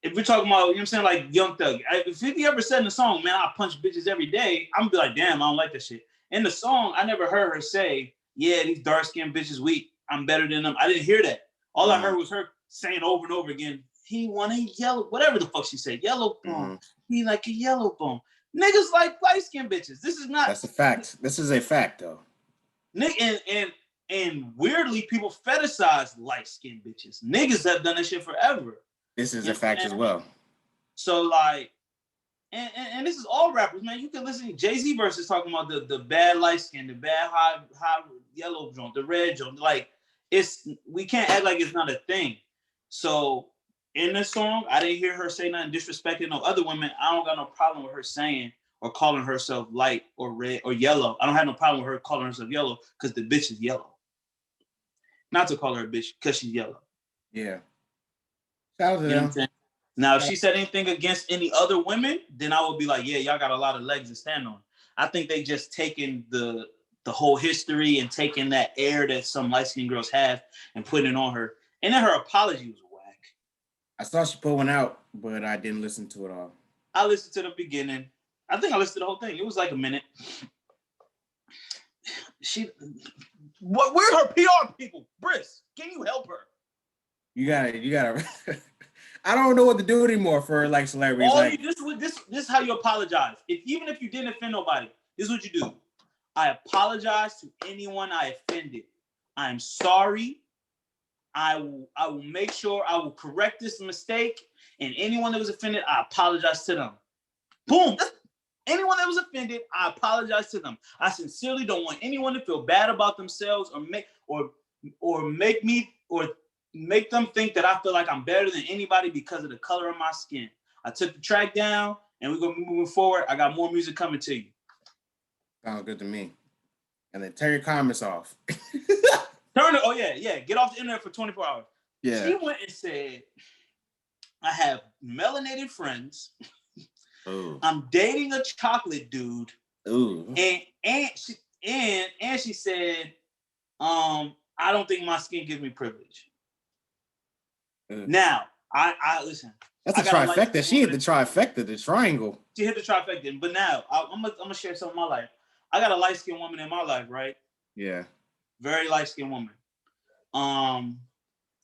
if we're talking about, you know what I'm saying, like Young Thug, if he ever said in the song, man, I punch bitches every day, I'm gonna be like, damn, I don't like that shit. In the song, I never heard her say, yeah, these dark-skinned bitches weak. I'm better than them. I didn't hear that. All I heard was her saying over and over again, he want a yellow, whatever the fuck she said, yellow bone. He like a yellow bone. Niggas like light-skinned bitches. This is not. That's a fact. This is a fact, though. And weirdly, people fetishize light-skinned bitches. Niggas have done that shit forever. This is a fact as well. So, like, and this is all rappers, man. You can listen to Jay-Z verses talking about the bad light skin, the bad high yellow joint, the red joint. Like, we can't act like it's not a thing. So in this song, I didn't hear her say nothing disrespecting no other women. I don't got no problem with her saying or calling herself light or red or yellow. I don't have no problem with her calling herself yellow because the bitch is yellow. Not to call her a bitch because she's yellow. Yeah. Shout out to them. Now, if she said anything against any other women, then I would be like, yeah, y'all got a lot of legs to stand on. I think they just taken the whole history and taking that air that some light-skinned girls have and putting it on her. And then her apology was whack. I saw she put one out, but I didn't listen to it all. I listened to the beginning. I think I listened to the whole thing. It was like a minute. Where her PR people? Briss, can you help her? You gotta. I don't know what to do anymore for like celebrities. This is how you apologize. Even if you didn't offend nobody, this is what you do. I apologize to anyone I offended. I am sorry. I will make sure I will correct this mistake. And anyone that was offended, I apologize to them. Boom. Anyone that was offended, I apologize to them. I sincerely don't want anyone to feel bad about themselves or make them think that I feel like I'm better than anybody because of the color of my skin. I took the track down and we're going to be moving forward. I got more music coming to you. Sounds good to me. And then turn your comments off. Get off the internet for 24 hours. Yeah. She went and said, I have melanated friends. Ooh. I'm dating a chocolate dude. Ooh. And she said, I don't think my skin gives me privilege. Now, I listen. That's a trifecta. She hit the trifecta, the triangle. She hit the trifecta. But now, I'm gonna share some of my life. I got a light-skinned woman in my life, right? Yeah. Very light-skinned woman.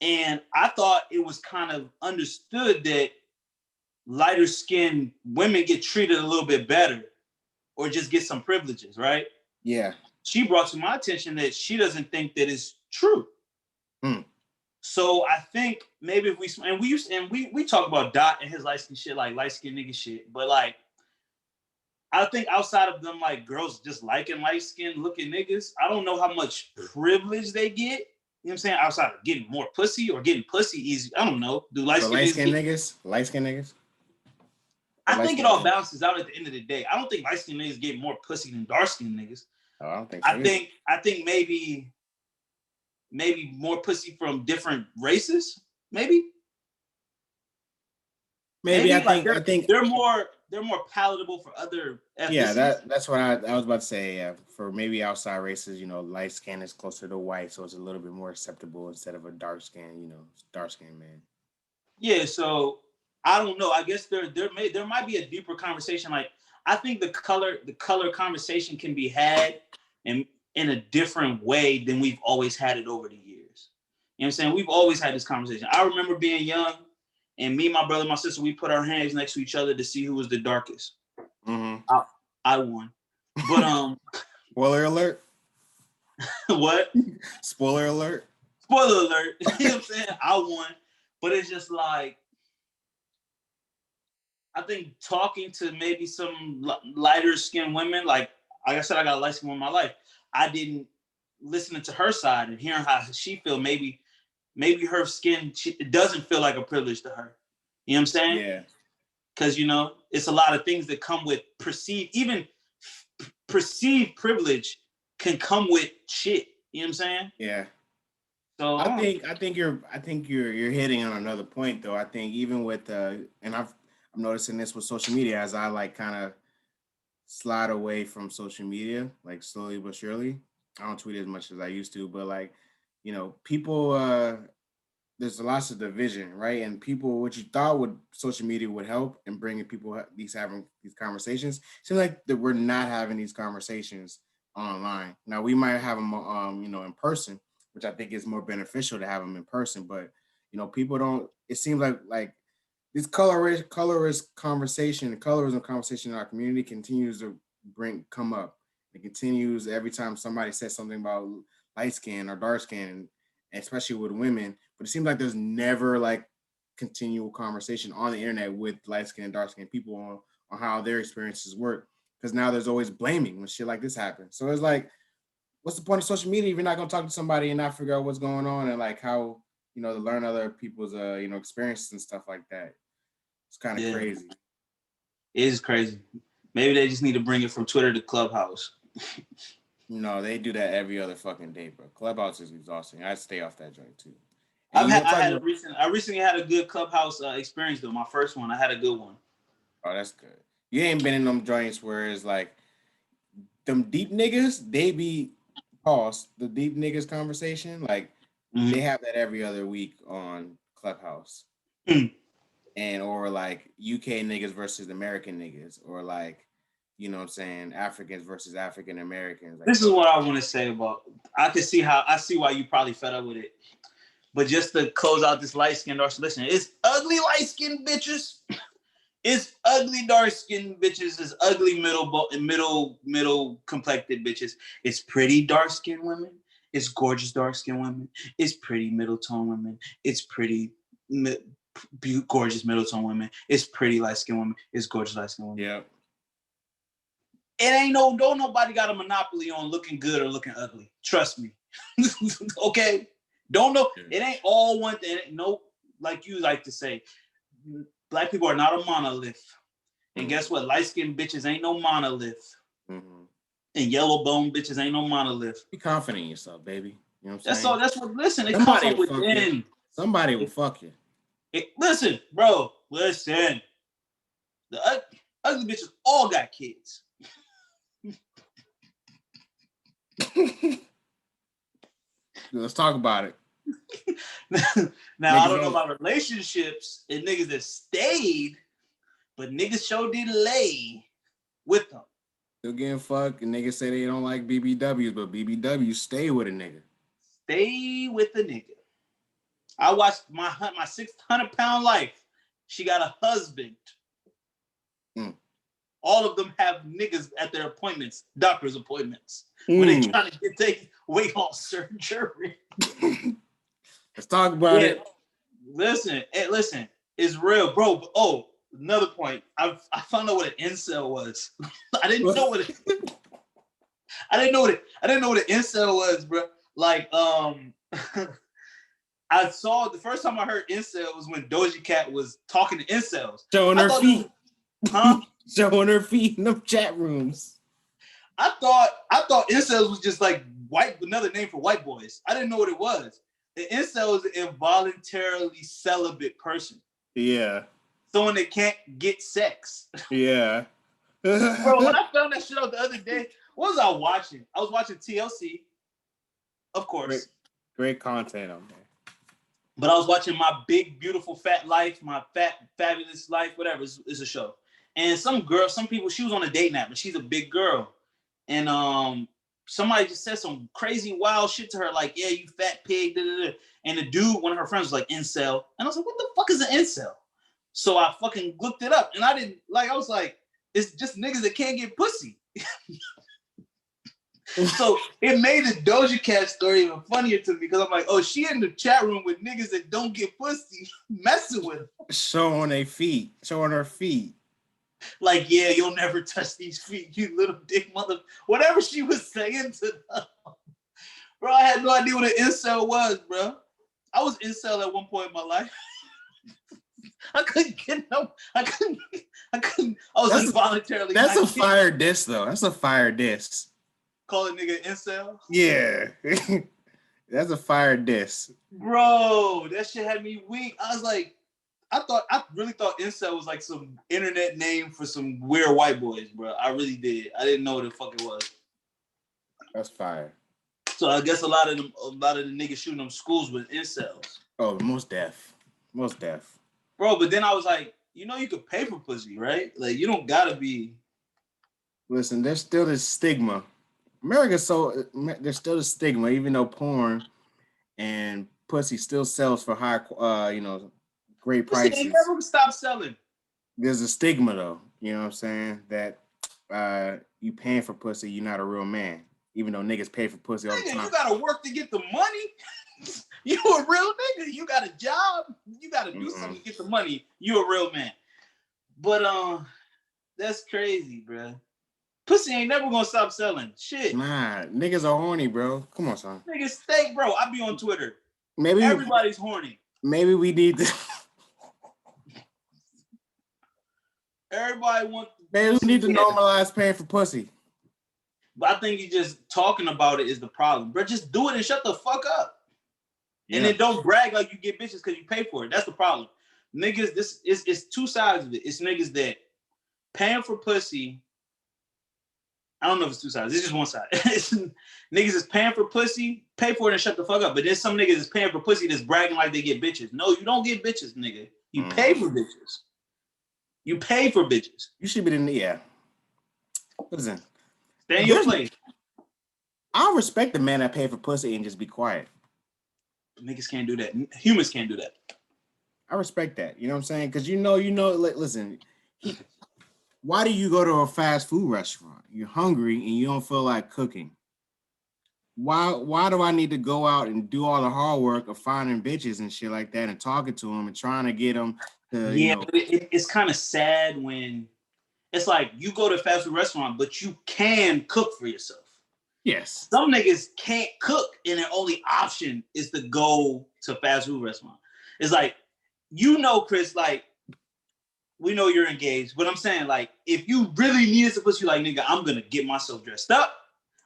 And I thought it was kind of understood that lighter-skinned women get treated a little bit better or just get some privileges, right? Yeah. She brought to my attention that she doesn't think that is true. So I think maybe if we talk about Dot and his light skin shit, like light skin nigga shit, but like I think outside of them, like girls just liking light skin looking niggas, I don't know how much privilege they get. You know what I'm saying? Outside of getting more pussy or getting pussy easy, I don't know. Do light skin niggas? Light skin niggas? I think it all balances out at the end of the day. I don't think light skin niggas get more pussy than dark skin niggas. Oh, I don't think so. I think maybe more pussy from different races, maybe. I think they're more palatable for other ethnicities. Yeah, that's what I was about to say. Yeah, for maybe outside races, light skin is closer to white, so it's a little bit more acceptable instead of a dark skin, dark skin man. Yeah, so I don't know. I guess there might be a deeper conversation. Like I think the color conversation can be had in a different way than we've always had it over the years. You know what I'm saying? We've always had this conversation. I remember being young and me, my brother, my sister, we put our hands next to each other to see who was the darkest. Mm-hmm. I won. But spoiler alert. What? Spoiler alert. Spoiler alert. You know what I'm saying? I won. But it's just like I think talking to maybe some lighter skinned women, like I said, I got a light skin in my life. I didn't listening to her side and hearing how she feel. Maybe her skin it doesn't feel like a privilege to her. You know what I'm saying? Yeah. Because it's a lot of things that come with perceived privilege can come with shit. You know what I'm saying? Yeah. So I think you're hitting on another point though. I think even with and I've I'm noticing this with social media as I like kind of slide away from social media, like slowly but surely. I don't tweet as much as I used to, but like, people there's lots of division, right? And people, what you thought would social media would help in bringing people having these conversations, seems like that we're not having these conversations online. Now we might have them, in person, which I think is more beneficial to have them in person. But people don't. It seems like this colorist conversation, the colorism conversation in our community continues to come up. It continues every time somebody says something about light skin or dark skin, and especially with women. But it seems like there's never like continual conversation on the internet with light skin and dark skin people on how their experiences work. Because now there's always blaming when shit like this happens. So it's like, what's the point of social media if you're not gonna talk to somebody and not figure out what's going on and like how to learn other people's experiences and stuff like that. It's kind of crazy. It is crazy. Maybe they just need to bring it from Twitter to Clubhouse. No, they do that every other fucking day, bro. Clubhouse is exhausting. I stay off that joint too. I recently had a good Clubhouse experience though. My first one, I had a good one. Oh, that's good. You ain't been in them joints where it's like them deep niggas. They be the deep niggas conversation. Like they have that every other week on Clubhouse. And or like UK niggas versus American niggas, or like, you know what I'm saying, Africans versus African Americans. Like, this is what I want to say about. I see why you probably fed up with it. But just to close out this light skinned dark, listen, it's ugly light skinned bitches. It's ugly dark skinned bitches. It's ugly middle complected bitches. It's pretty dark skinned women. It's gorgeous dark skinned women. It's pretty middle tone women. It's pretty gorgeous middle tone women. It's pretty light skinned women. It's gorgeous light skinned women. Yeah. It ain't don't nobody got a monopoly on looking good or looking ugly. Trust me. Okay. Don't know. It ain't all one thing. No, like you like to say, black people are not a monolith. And guess what? Light skinned bitches ain't no monolith. And yellow bone bitches ain't no monolith. Be confident in yourself, baby. You know what I'm saying? That's all. That's what. Listen, it comes from within. Somebody will fuck you. Listen, bro. Listen. The ugly bitches all got kids. Let's talk about it. Now, I don't know about relationships and niggas that stayed, but niggas sure did lay with them. Still getting fucked, and niggas say they don't like BBWs, but BBWs stay with a nigga. Stay with the nigga. I watched my 600-pound life. She got a husband. All of them have niggas at their appointments, doctor's appointments, when they trying to get their weight loss surgery. Let's talk about it. Listen, it's real, bro. Oh, another point. I found out what an incel was. I didn't know what an incel was, bro. Like, I saw the first time I heard incel was when Doja Cat was talking to incels. Showing her feet. Showing her feet in the chat rooms. I thought incels was just like another name for white boys. I didn't know what it was. An incel is an involuntarily celibate person. Yeah. Someone that can't get sex. Yeah. Bro, when I found that shit out the other day, what was I watching? I was watching TLC, of course. Great content on there. But I was watching My Big Beautiful Fat Life, My Fat Fabulous Life, whatever. It's a show. And some people, she was on a date night, but she's a big girl. And somebody just said some crazy wild shit to her, like, yeah, you fat pig, da, da, da. And the dude, one of her friends was like, incel. And I was like, what the fuck is an incel? So I fucking looked it up. And I was like, it's just niggas that can't get pussy. So it made the Doja Cat story even funnier to me because I'm like, oh, she in the chat room with niggas that don't get pussy, messing with her. Showing her feet. Like, yeah, you'll never touch these feet, you little dick mother. Whatever she was saying to them. Bro, I had no idea what an incel was, bro. I was incel at one point in my life. I couldn't get no. I couldn't. I was involuntarily. That's a fire diss, though. That's a fire diss. Call a nigga incel? Yeah. That's a fire diss. Bro, that shit had me weak. I I really thought incel was like some internet name for some weird white boys, bro. I really did. I didn't know what the fuck it was. That's fire. So I guess a lot of the niggas shooting them schools with incels. Oh, most deaf. Bro, but then I was like, you know, you could pay for pussy, right? Like, you don't gotta be. Listen, there's still this stigma. There's still the stigma, even though porn and pussy still sells for high, great Pussy prices. ain't never stop selling. There's a stigma though, you know what I'm saying? That you paying for pussy, you're not a real man. Even though niggas pay for pussy all the time. You gotta work to get the money. You a real nigga. You got a job. You gotta do something to get the money. You a real man. But that's crazy, bro. Pussy ain't never gonna stop selling. Shit. Nah, niggas are horny, bro. Come on, son. Niggas stay, bro. I be on Twitter. Maybe everybody's horny. Maybe we need to. Everybody want. Maybe we need to normalize paying for pussy. But I think you just talking about it is the problem, bro. Just do it and shut the fuck up. Yeah. And then don't brag like you get bitches because you pay for it. That's the problem. Niggas, this is two sides of it. It's niggas that paying for pussy. I don't know if it's two sides. It's just one side. Niggas is paying for pussy, pay for it and shut the fuck up. But then some niggas is paying for pussy that's bragging like they get bitches. No, you don't get bitches, nigga. You pay for bitches. You pay for bitches. You should be in the, yeah. Listen. Stay in your place. I respect the man that pay for pussy and just be quiet. Niggas can't do that. Humans can't do that. I respect that. You know what I'm saying? Because listen, why do you go to a fast food restaurant? You're hungry and you don't feel like cooking. Why do I need to go out and do all the hard work of finding bitches and shit like that and talking to them and trying to get them to, it's kind of sad when it's like you go to a fast food restaurant, but you can cook for yourself. Yes. Some niggas can't cook and their only option is to go to a fast food restaurant. It's like, Chris, like, we know you're engaged, but I'm saying, like, if you really needed to pussy, like, nigga, I'm going to get myself dressed up.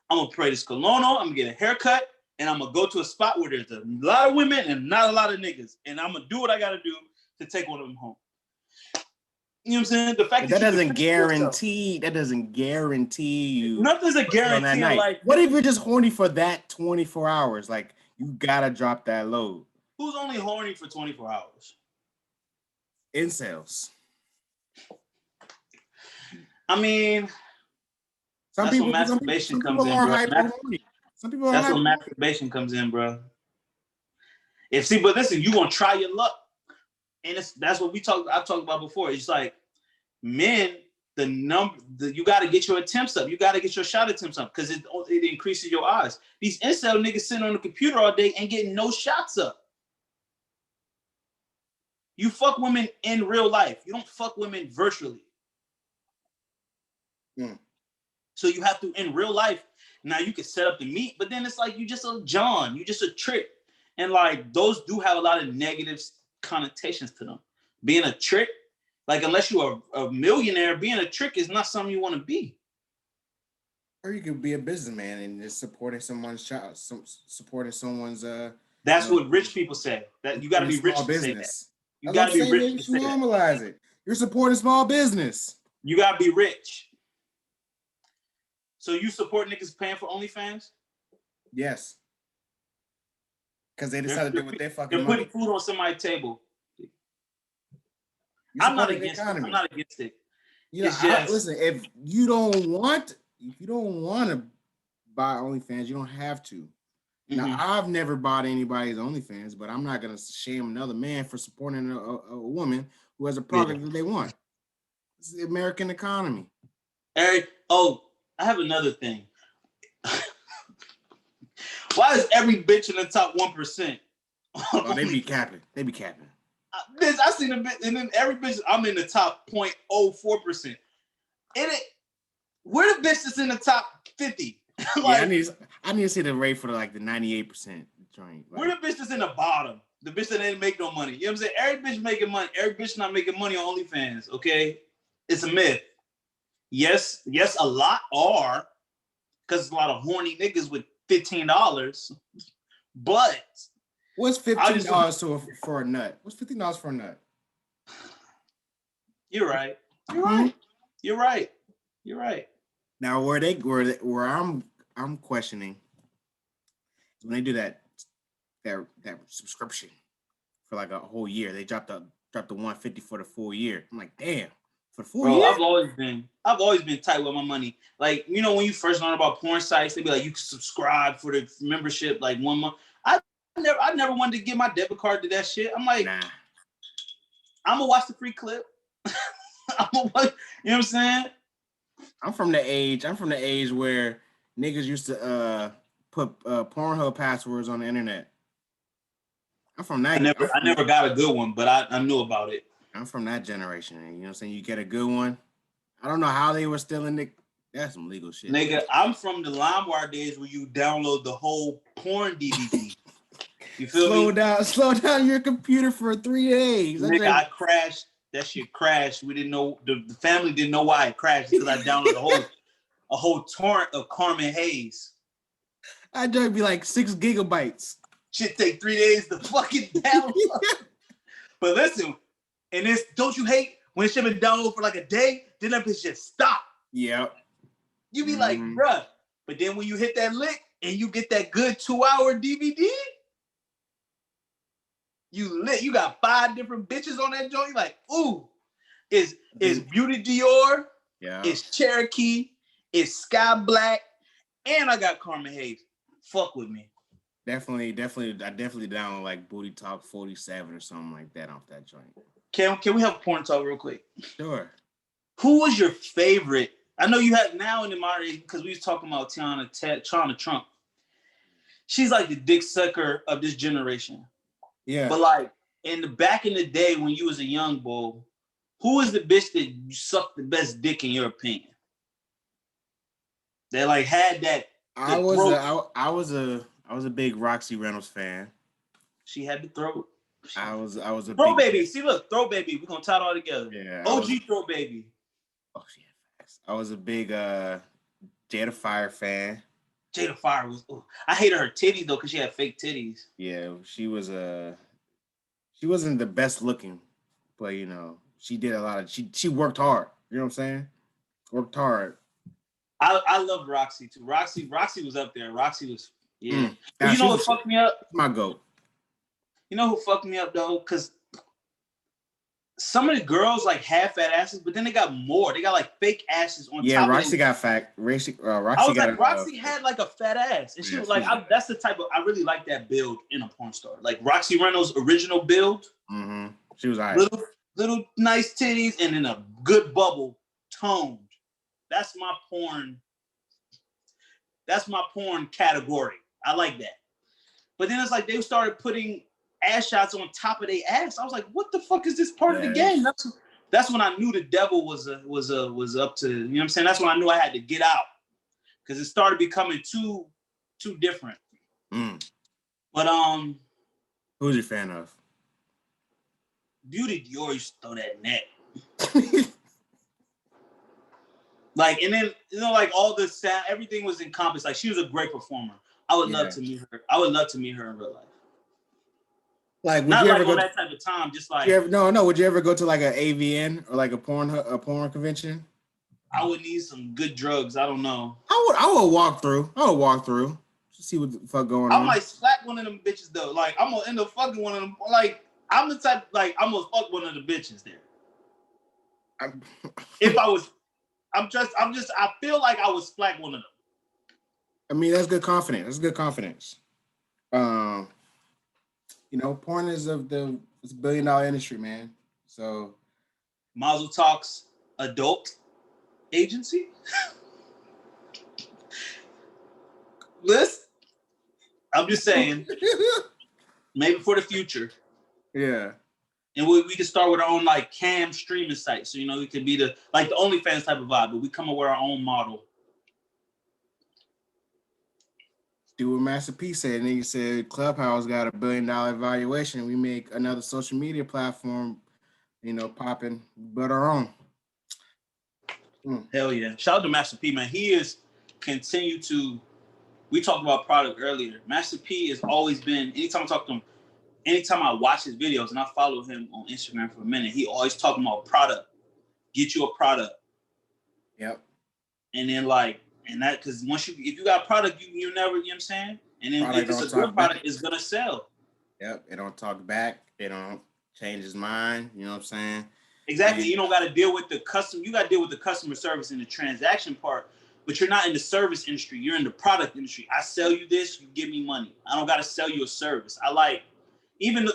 I'm going to pray this cologne on. I'm going to get a haircut. And I'm going to go to a spot where there's a lot of women and not a lot of niggas. And I'm going to do what I got to do to take one of them home. You know what I'm saying? The fact that doesn't guarantee you. Nothing's a guarantee. Like, what if you're just horny for that 24 hours? Like, you got to drop that load. Who's only horny for 24 hours? Incels. I mean, that's when masturbation comes in, bro. That's when masturbation comes in, bro. But listen, you gonna try your luck, and that's what I talked about before. It's like men, you got to get your attempts up. You got to get your shot attempts up because it increases your odds. These incel niggas sitting on the computer all day and getting no shots up. You fuck women in real life. You don't fuck women virtually. So you have to, in real life, now you can set up the meet, but then it's like you just a John, you just a trick. And like those do have a lot of negative connotations to them. Being a trick, like unless you're a millionaire, being a trick is not something you want to be. Or you could be a businessman and just supporting someone's child, supporting someone's That's what rich people say. That you gotta be rich to say that. You gotta be rich to normalize it. You're supporting small business. You gotta be rich. So you support niggas paying for OnlyFans? Yes. Because they decided to do with their fucking money. They're putting food on somebody's table. I'm not against it. I'm not against it. Listen, if you don't want to buy OnlyFans, you don't have to. Now, I've never bought anybody's OnlyFans, but I'm not going to shame another man for supporting a woman who has a product that they want. It's the American economy. Eric, I have another thing. Why is every bitch in the top 1%? They be capping. Bitch, I seen a bitch, and then every bitch, I'm in the top 0.04%. Where the bitch that's in the top 50? Like, yeah, I need to see the rate for the 98% joint. Where the bitch that's in the bottom? The bitch that didn't make no money. You know what I'm saying? Every bitch making money. Every bitch not making money on OnlyFans, okay? It's a myth. Yes, a lot are, because it's a lot of horny niggas with $15. But what's $15 for a nut? What's $15 for a nut? You're right. You're right. You're right. You're right. Now where I'm questioning is when they do that subscription for like a whole year. They dropped the 150 for the full year. I'm like, damn, for the full Bro, year? I've always been tight with my money. Like, you know, when you first learn about porn sites, they be like, you can subscribe for the membership like 1 month. I never wanted to give my debit card to that shit. I'm like, Nah. I'm gonna watch the free clip. I'm gonna watch, you know what I'm saying? I'm from the age where niggas used to put Pornhub passwords on the internet. I'm from that. I never got a good one, but I knew about it. I'm from that generation. You know what I'm saying? You get a good one. I don't know how they were stealing it. That's some legal shit. Nigga, I'm from the LimeWire days where you download the whole porn DVD. You feel me? Slow down your computer for 3 days. Nigga, I crashed. That shit crashed. We didn't know, the family didn't know why it crashed because I downloaded a whole torrent of Carmen Hayes. I just be like 6 gigabytes. Shit take 3 days to fucking download. But listen, and this, don't you hate when it should have been downloaded for like a day, then that bitch just stop. Yep. You be like, bruh. But then when you hit that lick and you get that good 2-hour DVD, you lit. You got 5 different bitches on that joint. You like, ooh, it's Beauty Dior, yeah, it's Cherokee, it's Sky Black, and I got Carmen Hayes. Fuck with me. Definitely, I definitely down like Booty Talk 47 or something like that off that joint. Can we have a porn talk real quick? Sure. Who was your favorite? I know you have now in the modern because we was talking about Tiana Trump. She's like the dick sucker of this generation. Yeah. But like back in the day when you was a young bull, who was the bitch that you sucked the best dick in your opinion? That like had that. I was a big Roxy Reynolds fan. She had the throat. I was a Throw big Baby. See, look, Throw Baby. We're gonna tie it all together. Yeah. OG Throw Baby. Oh shit. I was a big Jada Fire fan. Jada Fire was. Ooh. I hated her titties though because she had fake titties. Yeah, she wasn't the best looking, but you know she did a lot of she worked hard. You know what I'm saying? Worked hard. I loved Roxy too. Roxy was up there. Roxy was you know what fucked me up? My goat. You know who fucked me up though? Because some of the girls like had fat asses, but then they got more. They got like fake asses on top. Yeah, Roxy got fat. Roxy had like a fat ass, and she was like, "That's the type of I really like that build in a porn star, like Roxy Reynolds' original build. Mm-hmm. She was alright. Little nice titties, and then a good bubble toned. That's my porn. That's my porn category. I like that. But then it's like they started putting ass shots on top of their ass. I was like, what the fuck is this part of the game? That's when I knew the devil was up to, you know what I'm saying? That's when I knew I had to get out. Because it started becoming too different. But who's your fan of? Beauty Dior used to throw that net. Like, and then, you know, like all the sound, everything was encompassed. Like, she was a great performer. I would love to meet her. I would love to meet her in real life. Like, not like on that type of time, just like. Would you ever go to like an AVN or like a porn convention? I would need some good drugs. I don't know. I would walk through. See what the fuck going on. I might slap one of them bitches though. Like, I'm gonna end up fucking one of them. Like, I'm the type, like, I'm gonna fuck one of the bitches there. If I was. I feel like I would splat one of them. I mean, that's good confidence. You know, porn is it's a $1 billion industry, man. So Mazel Talks adult agency. Listen, I'm just saying, maybe for the future. Yeah. And we can start with our own like cam streaming site. So, you know, we could be the OnlyFans type of vibe, but we come up with our own model. Do what Master P said. And he said Clubhouse got a $1 billion valuation. We make another social media platform, you know, popping, but our own. Hell yeah. Shout out to Master P, man. He is continue to, we talked about product earlier. Master P has always been, anytime I talk to him, anytime I watch his videos and I follow him on Instagram for a minute, he always talking about product. get you a product. Yep. And then like, and that, because if you got a product, you never, you know what I'm saying? And then Product if it's a don't good talk product, back. it's gonna sell. Yep. It don't talk back. It don't change his mind. You know what I'm saying? Exactly. And You don't got to deal with the customer. You got to deal with the customer service and the transaction part. But you're not in the service industry. You're in the product industry. I sell you this, you give me money. I don't got to sell you a service. I like, even,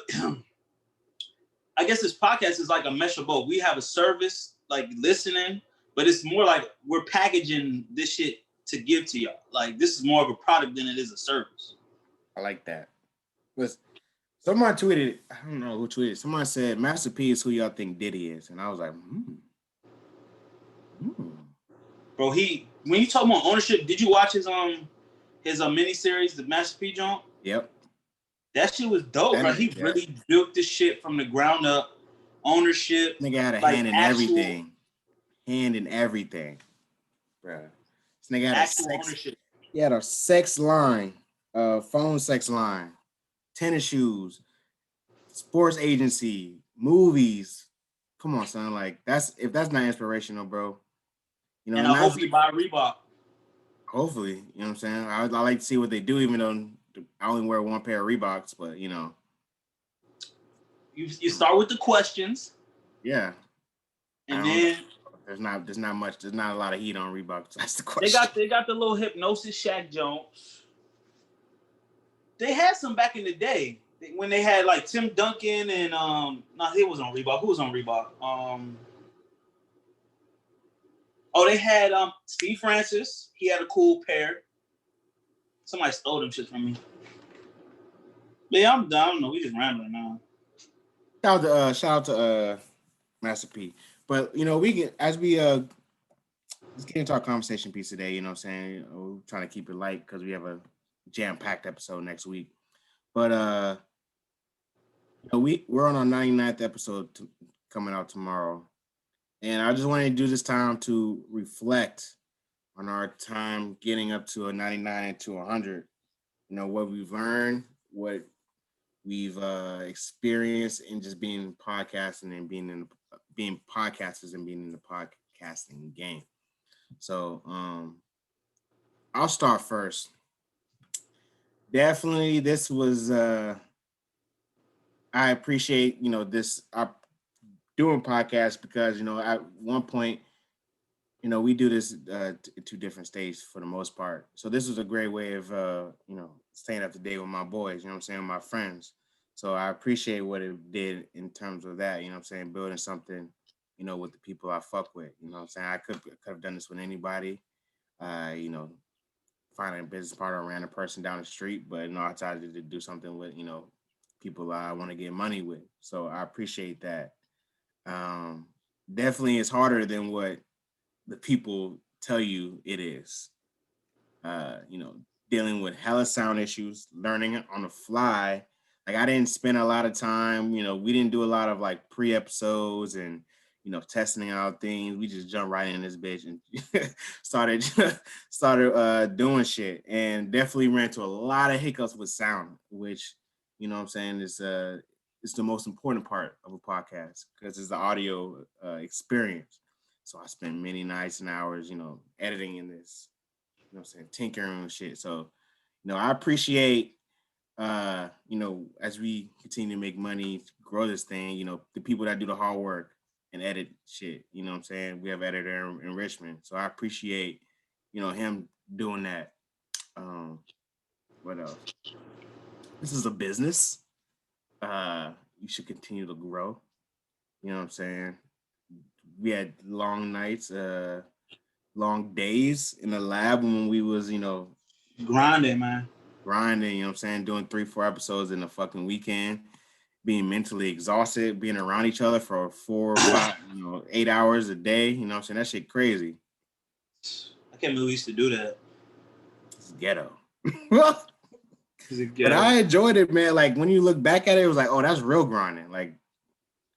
I guess this podcast is like a mesh of both. We have a service, like listening, but it's more like we're packaging this shit to give to y'all. Like, this is more of a product than it is a service. I like that. Was someone tweeted, I don't know who tweeted, someone said Master P is who y'all think Diddy is. And I was like, Bro, when you talk about ownership, did you watch his miniseries, the Master P joint? Yep. That shit was dope, bro. He really built this shit from the ground up. Ownership. Nigga had a hand in everything. Hand in everything. Bro. This nigga had ownership. He had a sex line, phone sex line, tennis shoes, sports agency, movies. Come on, son. Like, if that's not inspirational, bro. You know, and I hope you buy Reebok. Hopefully, you know what I'm saying? I like to see what they do, even though I only wear one pair of Reeboks, but you know. You start with the questions. Yeah. And then there's not a lot of heat on Reebok. So that's the question. They got the little Hypnosis Shaq Jones. They had some back in the day when they had like Tim Duncan and he was on Reebok. Who was on Reebok? They had Steve Francis. He had a cool pair. Somebody stole them shit from me. But yeah, I'm done. I don't know. We just rambling now. Shout out to Master P. But you know, we get let's get into our conversation piece today. You know what I'm saying? We're trying to keep it light because we have a jam-packed episode next week. But we're on our 99th episode coming out tomorrow. And I just wanted to do this time to reflect on our time getting up to a 99 and to 100. You know, what we've learned, what we've experienced in just being podcasting and being podcasters and being in the podcasting game. So I'll start first. Definitely, this was I appreciate, you know, this doing podcasts because, you know, at one point, you know, we do this two different stages for the most part. So this was a great way of, you know, staying up to date with my boys, you know what I'm saying, my friends. So I appreciate what it did in terms of that, you know what I'm saying, building something, you know, with the people I fuck with, you know what I'm saying. I could have done this with anybody, you know, finding a business partner, a random person down the street, but, you know, I decided to do something with, you know, people I want to get money with. So I appreciate that. Definitely it's harder than what the people tell you it is. You know, dealing with hella sound issues, learning it on the fly. Like, I didn't spend a lot of time, you know, we didn't do a lot of like pre-episodes and, you know, testing out things. We just jumped right in this bitch and started doing shit, and definitely ran into a lot of hiccups with sound, which, you know what I'm saying, is it's the most important part of a podcast because it's the audio experience. So I spent many nights and hours, you know, editing in this, you know what I'm saying, tinkering and shit. So, you know, I appreciate, you know, as we continue to make money, grow this thing, you know, the people that do the hard work and edit shit, you know what I'm saying? We have editor in Richmond. So I appreciate, you know, him doing that. What else? This is a business. You should continue to grow. You know what I'm saying? We had long nights, long days in the lab when we was, you know, grinding, man. Grinding, you know what I'm saying? Doing 3-4 episodes in a fucking weekend, being mentally exhausted, being around each other for 4 or 5, you know, 8 hours a day. You know what I'm saying? That shit crazy. I can't believe we used to do that. It's ghetto. But I enjoyed it, man. Like, when you look back at it, it was like, oh, that's real grinding. Like,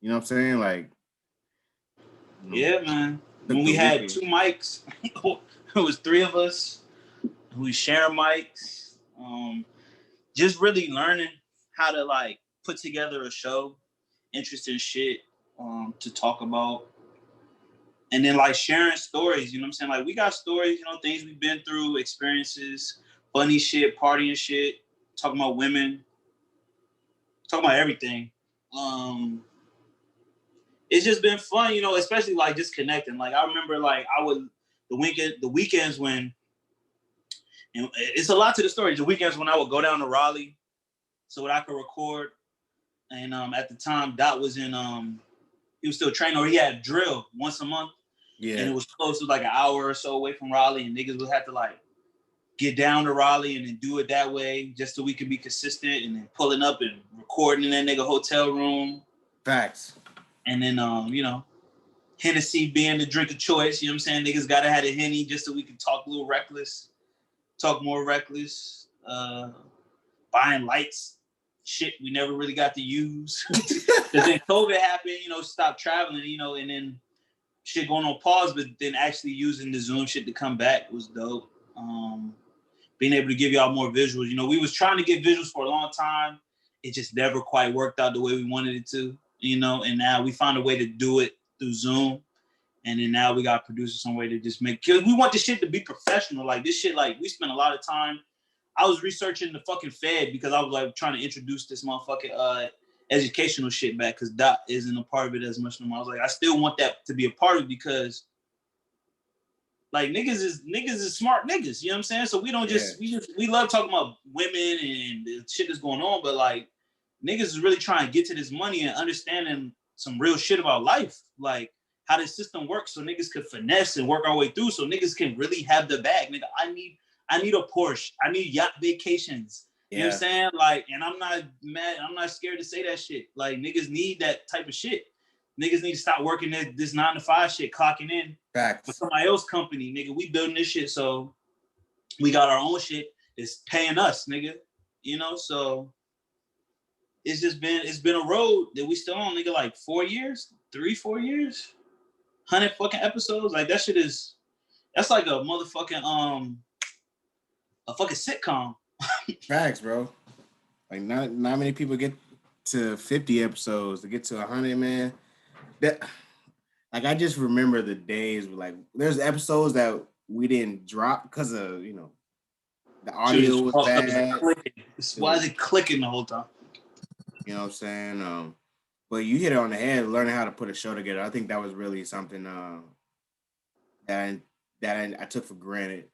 you know what I'm saying? Like, you know, yeah, man. When we had 2 mics, it was 3 of us. We share mics. Just really learning how to like put together a show, interesting shit to talk about. And then like sharing stories, you know what I'm saying? Like we got stories, you know, things we've been through, experiences, funny shit, partying shit, talking about women, talking about everything. It's just been fun, you know, especially like just connecting. Like I remember like the weekends when, and it's a lot to the story. The weekends when I would go down to Raleigh so that I could record. And at the time Dot was in he was still training, or he had drill once a month. Yeah. And it was close to like an hour or so away from Raleigh, and niggas would have to like get down to Raleigh and then do it that way just so we could be consistent, and then pulling up and recording in that nigga hotel room. Facts. And then you know, Hennessy being the drink of choice, you know what I'm saying? Niggas gotta have a Henny just so we can talk a little reckless, talk more reckless, buying lights, shit we never really got to use. Because then COVID happened, you know, stopped traveling, you know, and then shit going on pause, but then actually using the Zoom shit to come back was dope. Being able to give y'all more visuals. You know, we was trying to get visuals for a long time. It just never quite worked out the way we wanted it to, you know, and now we found a way to do it through Zoom. And then now we got producers some way to just make, because we want this shit to be professional. Like this shit, like we spent a lot of time. I was researching the fucking Fed because I was like trying to introduce this motherfucking educational shit back, because Dot isn't a part of it as much no more. I was like, I still want that to be a part of it because like niggas is smart niggas, you know what I'm saying? So we don't just we love talking about women and the shit that's going on, but like niggas is really trying to get to this money and understanding some real shit about life, like how the system works, so niggas could finesse and work our way through, so niggas can really have the bag. Nigga, I need a Porsche. I need yacht vacations. You know what I'm saying? Like, and I'm not mad. I'm not scared to say that shit. Like, niggas need that type of shit. Niggas need to stop working this 9-to-5 shit, clocking in for somebody else's company. Nigga, we building this shit, so we got our own shit. It's paying us, nigga. You know, so it's been a road that we still on, nigga, like 4 years, 3-4 years, 100 fucking episodes. Like that shit that's like a motherfucking a fucking sitcom. Facts, bro. Like not many people get to 50 episodes. To get to 100, man. That, like, I just remember the days where, like, there's episodes that we didn't drop because of, you know, the audio was bad. Why is it clicking the whole time? You know what I'm saying? But you hit it on the head, learning how to put a show together. I think that was really something that I took for granted.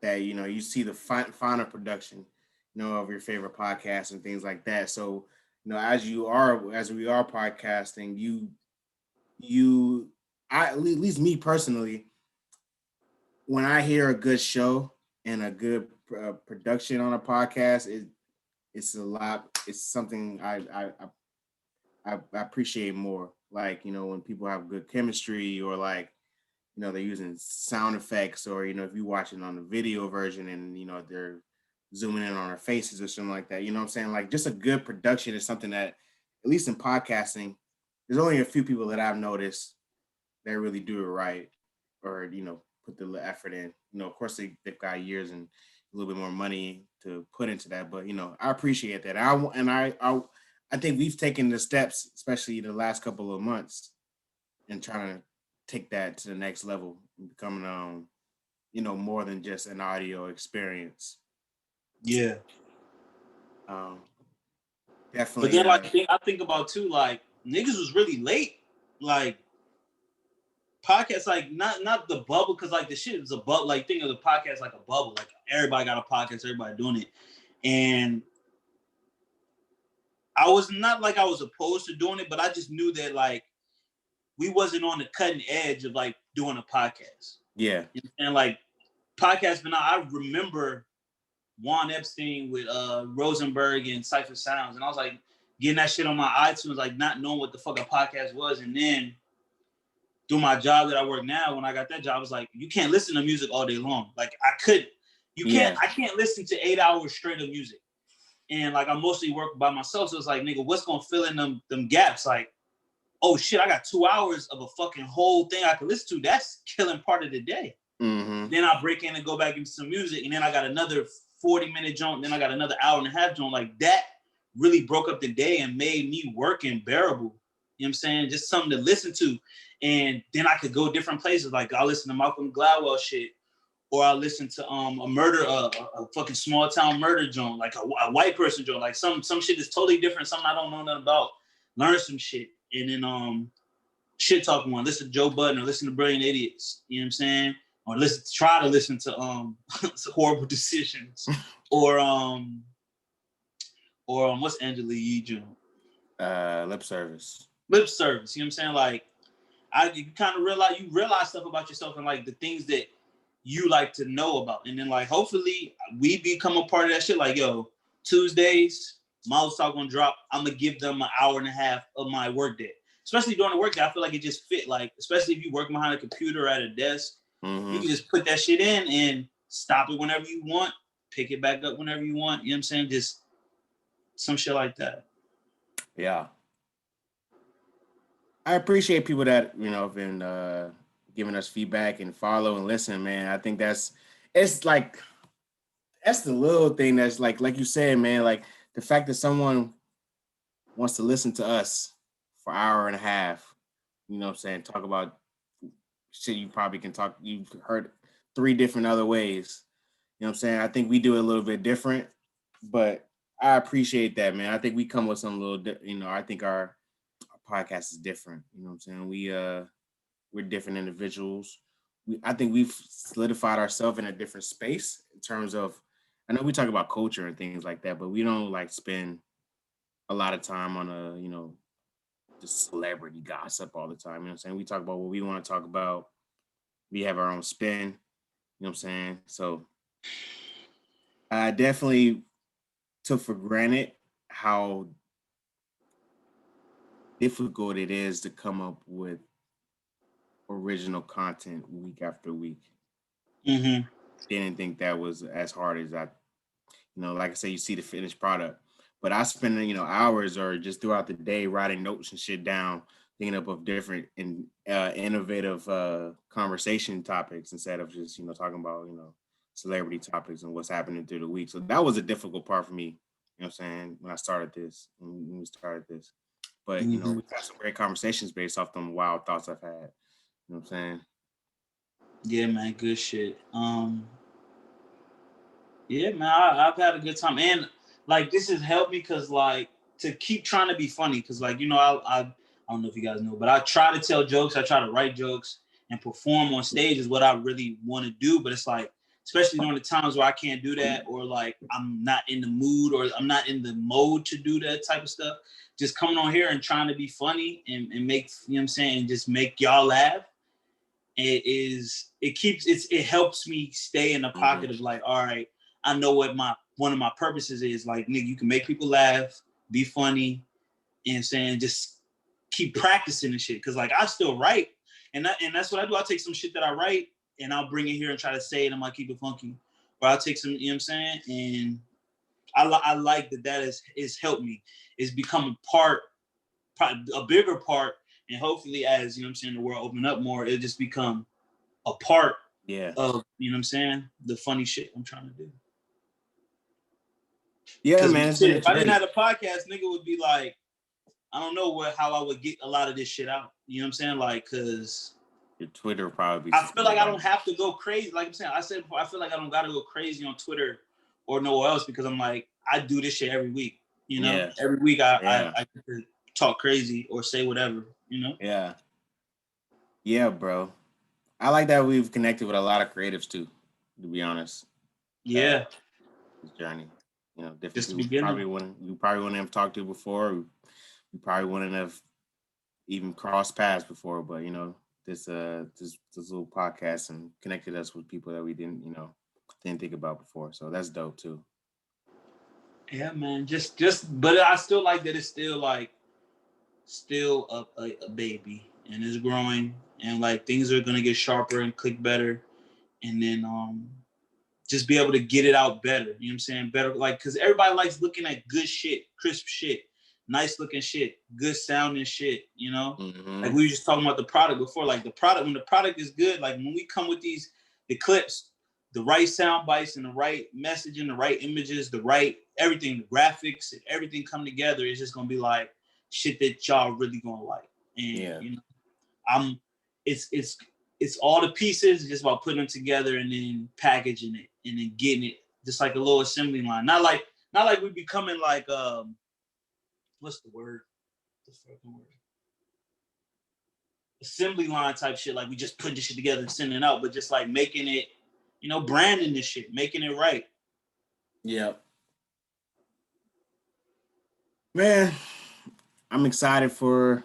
That, you know, you see the final production, you know, of your favorite podcasts and things like that. So, you know, as we are podcasting, at least me personally, when I hear a good show and a good production on a podcast, it's a lot. It's something I appreciate more. Like, you know, when people have good chemistry, or like, you know, they're using sound effects, or, you know, if you watch it on the video version and, you know, they're zooming in on our faces or something like that. You know what I'm saying? Like, just a good production is something that, at least in podcasting, there's only a few people that I've noticed that really do it right, or, you know, put the effort in. You know, of course they've got years and a little bit more money to put into that, but, you know, I appreciate that. I think we've taken the steps, especially the last couple of months, and trying to take that to the next level and becoming, you know, more than just an audio experience. Yeah. Definitely. But then, like, I think about too, like, niggas was really late. Like, podcasts, like, not the bubble, because, like, the shit is a bubble. Like, think of the podcast like a bubble. Like, everybody got a podcast, everybody doing it. And I was not like I was opposed to doing it, but I just knew that, like, we wasn't on the cutting edge of, like, doing a podcast. Yeah. And, like, podcasts, but now I remember Juan Epstein with Rosenberg and Cypher Sounds. And I was like, getting that shit on my iTunes, like not knowing what the fuck a podcast was. And then through my job that I work now, when I got that job, I was like, you can't listen to music all day long. Like I can't listen to 8 hours straight of music. And like I mostly work by myself. So it's like, nigga, what's gonna fill in them gaps? Like, oh shit, I got 2 hours of a fucking whole thing I can listen to. That's killing part of the day. Mm-hmm. Then I break in and go back into some music, and then I got another 40-minute jump, then I got another hour and a half jump. Like that really broke up the day and made me working bearable. You know what I'm saying? Just something to listen to. And then I could go different places. Like I'll listen to Malcolm Gladwell shit, or I'll listen to a fucking small town murder joint, like a white person joint, like some shit that's totally different, something I don't know nothing about. Learn some shit. And then shit talking one. Listen to Joe Budden or listen to Brilliant Idiots. You know what I'm saying? Or try to listen to Horrible Decisions. or what's Angela Yee joint? Lip Service. Lip Service. You know what I'm saying? Like you kind of realize stuff about yourself and like the things that you like to know about. And then like hopefully we become a part of that shit. Like, yo, Tuesdays, Miles Talk gonna drop. I'm gonna give them an hour and a half of my work day. Especially during the work day, I feel like it just fit. Like, especially if you work behind a computer or at a desk, you can just put that shit in and stop it whenever you want, pick it back up whenever you want. You know what I'm saying? Just some shit like that. Yeah. I appreciate people that, you know, have been giving us feedback and follow and listen, man. I think that's the little thing that's like you said, man, like the fact that someone wants to listen to us for an hour and a half, you know what I'm saying, talk about shit you probably can talk, you've heard 3 different other ways. You know what I'm saying? I think we do it a little bit different, but I appreciate that, man. I think we come with some little, I think our podcast is different. You know what I'm saying? We're different individuals. I think we've solidified ourselves in a different space in terms of, I know we talk about culture and things like that, but we don't like spend a lot of time on just celebrity gossip all the time. You know what I'm saying? We talk about what we want to talk about. We have our own spin. You know what I'm saying? So I definitely took for granted how difficult it is to come up with original content week after week. Didn't think that was as hard as like I say, you see the finished product. But I spend, hours or just throughout the day writing notes and shit down, thinking up of different and innovative conversation topics instead of just, talking about, celebrity topics and what's happening through the week. So that was a difficult part for me, you know what I'm saying, when we started this. But, we've had some great conversations based off them wild thoughts I've had. You know what I'm saying? Yeah, man, good shit. Yeah, man, I've had a good time. And, like, this has helped me because, like, to keep trying to be funny. Because, like, I don't know if you guys know, but I try to tell jokes. I try to write jokes and perform on stage is what I really want to do. But it's like, especially during the times where I can't do that or, like, I'm not in the mood or I'm not in the mode to do that type of stuff. Just coming on here and trying to be funny and make, you know what I'm saying, and just make y'all laugh. It helps me stay in the pocket of like, all right, I know what one of my purposes is. Like, nigga, you can make people laugh, be funny, and saying just keep practicing and shit. Cause like I still write, and that's what I do. I'll take some shit that I write and I'll bring it here and try to say it. And I might keep it funky, or I'll take some, you know what I'm saying. And I like that has helped me. It's become a bigger part, and hopefully as, you know what I'm saying, the world open up more, it'll just become a part of, you know what I'm saying, the funny shit I'm trying to do. Yeah, man. If I didn't have a podcast, nigga would be like, I don't know how I would get a lot of this shit out. You know what I'm saying? Like, cause your Twitter probably. I feel like I don't have to go crazy. Like I'm saying, I said before, I feel like I don't gotta go crazy on Twitter or nowhere else because I'm like, I do this shit every week. You know, every week I get to talk crazy or say whatever. You know? Yeah, bro. I like that we've connected with a lot of creatives too. To be honest. Yeah. This journey, different just people we probably wouldn't have talked to before. We probably wouldn't have even crossed paths before, but this little podcast and connected us with people that we didn't think about before. So that's dope too. Yeah, man. But I still like that it's still a baby and it's growing and like things are gonna get sharper and click better, and then just be able to get it out better. You know what I'm saying? Better, like, because everybody likes looking at good shit, crisp shit, nice looking shit, good sounding shit, Like we were just talking about the product before, like when the product is good, like when we come with the clips, the right sound bites and the right messaging, the right images, the right everything, the graphics, and everything come together, it's just gonna be like, shit that y'all really gonna like. And you know, it's all the pieces, just about putting them together and then packaging it and then getting it just like a little assembly line. Not like we becoming like what's the word? The fucking word. Assembly line type shit, like we just put this shit together and sending it out, but just like making it, you know, branding this shit, making it right. Yeah. Man, I'm excited for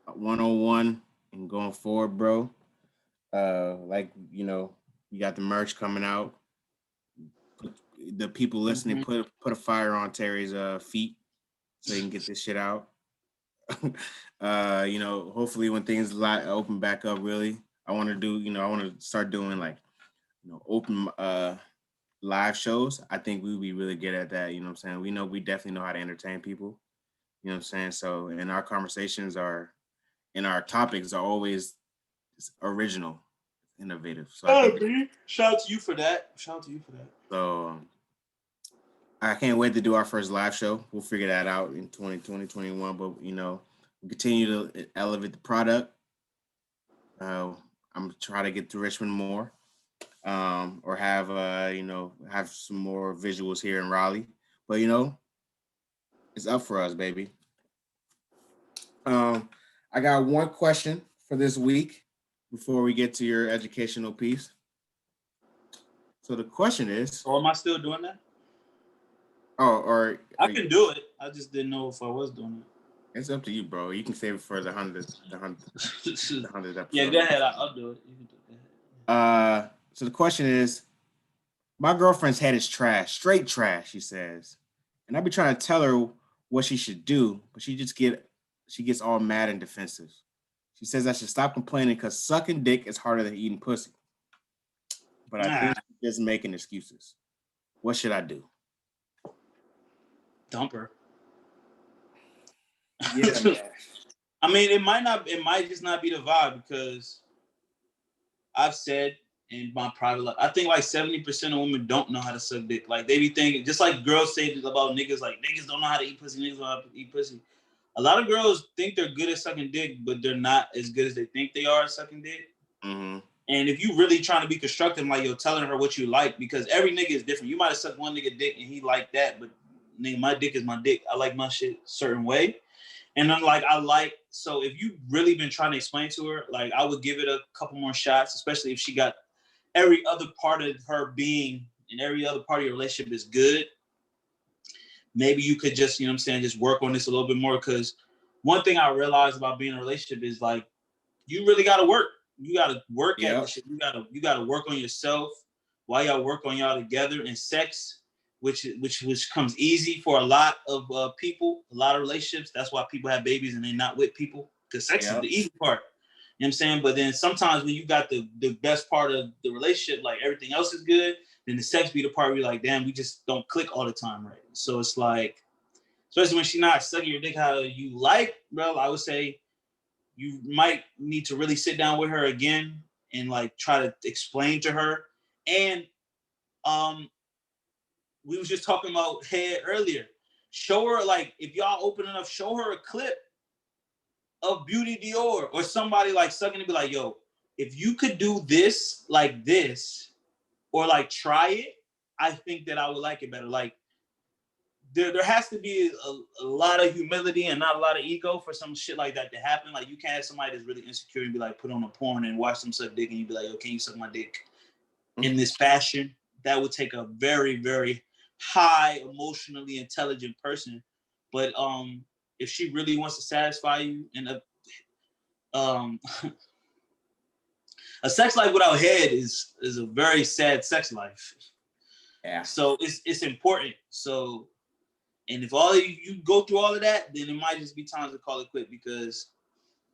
101 and going forward, bro. Like, you know, you got the merch coming out. The people listening, put a fire on Terry's feet so he can get this shit out. You know, hopefully when things open back up, really, I want to start doing like, you know, open live shows. I think we would be really good at that. You know what I'm saying? We definitely know how to entertain people. You know what I'm saying? So, and our conversations and our topics are always original, innovative. So shout out to you for that. So I can't wait to do our first live show. We'll figure that out in 2020, 21. But, you know, we continue to elevate the product. I'm trying to get to Richmond more, or have have some more visuals here in Raleigh. But, you know, it's up for us, baby. I got one question for this week before we get to your educational piece. So the question is, am I still doing that? Or I can do it. I just didn't know if I was doing it. It's up to you, bro. You can save it for the 100th episode. Yeah, go ahead. I'll do it. You can do it. So the question is, my girlfriend's head is trash, straight trash, she says. And I be trying to tell her what she should do, but she gets all mad and defensive. She says I should stop complaining because sucking dick is harder than eating pussy. But I think she's just making excuses. What should I do? Dump her. Yeah, man. I mean, it might just not be the vibe, because I've said in my private life, I think like 70% of women don't know how to suck dick. Like they be thinking, just like girls say about niggas, like niggas don't know how to eat pussy, niggas don't know how to eat pussy. A lot of girls think they're good at sucking dick, but they're not as good as they think they are at sucking dick. Mm-hmm. And if you really trying to be constructive, like you're telling her what you like, because every nigga is different. You might have sucked one nigga dick and he like that, but nigga, my dick is my dick. I like my shit a certain way. And then so if you really been trying to explain to her, like I would give it a couple more shots, especially if she got every other part of her being and every other part of your relationship is good. Maybe you could just, you know what I'm saying, just work on this a little bit more. Because one thing I realized about being in a relationship is like, you really got to work. You got to work at this shit. You got to work on yourself while y'all work on y'all together. And sex, which comes easy for a lot of people, a lot of relationships. That's why people have babies and they're not with people, because sex is the easy part. You know what I'm saying? But then sometimes when you got the best part of the relationship, like everything else is good, then the sex be the part where you're like, damn, we just don't click all the time, right? So it's like, especially when she's not sucking your dick how you like, bro, I would say you might need to really sit down with her again and like try to explain to her. And we was just talking about head earlier. Show her, like, if y'all open enough, show her a clip of Beauty Dior or somebody like sucking and be like, yo, if you could do this like this, or like try it, I think that I would like it better. Like there has to be a lot of humility and not a lot of ego for some shit like that to happen. Like you can't have somebody that's really insecure and be like, put on a porn and watch them suck dick and you be like, yo, can you suck my dick in this fashion? That would take a very, very high, emotionally intelligent person. But if she really wants to satisfy you in a sex life without head is a very sad sex life. Yeah. So it's important. So, and if all you go through all of that, then it might just be time to call it quit, because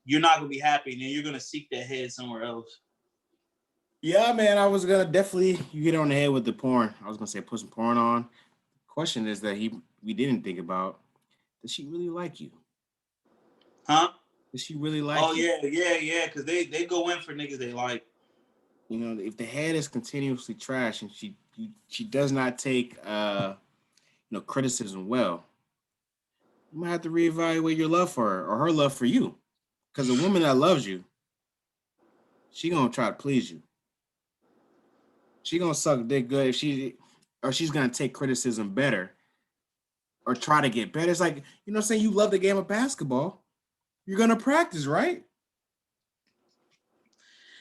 you're not gonna be happy, and then you're gonna seek that head somewhere else. Yeah, man, I was gonna definitely, you get on the head with the porn. I was gonna say put some porn on. Question is that we didn't think about, does she really like you? Huh? Does she really like you? Yeah, because they go in for niggas they like. You know, if the head is continuously trash and she does not take criticism well, You might have to reevaluate your love for her or her love for you. Because a woman that loves you, she gonna try to please you. She gonna suck dick good if she's gonna take criticism better or try to get better. It's like, saying you love the game of basketball. You're gonna practice, right?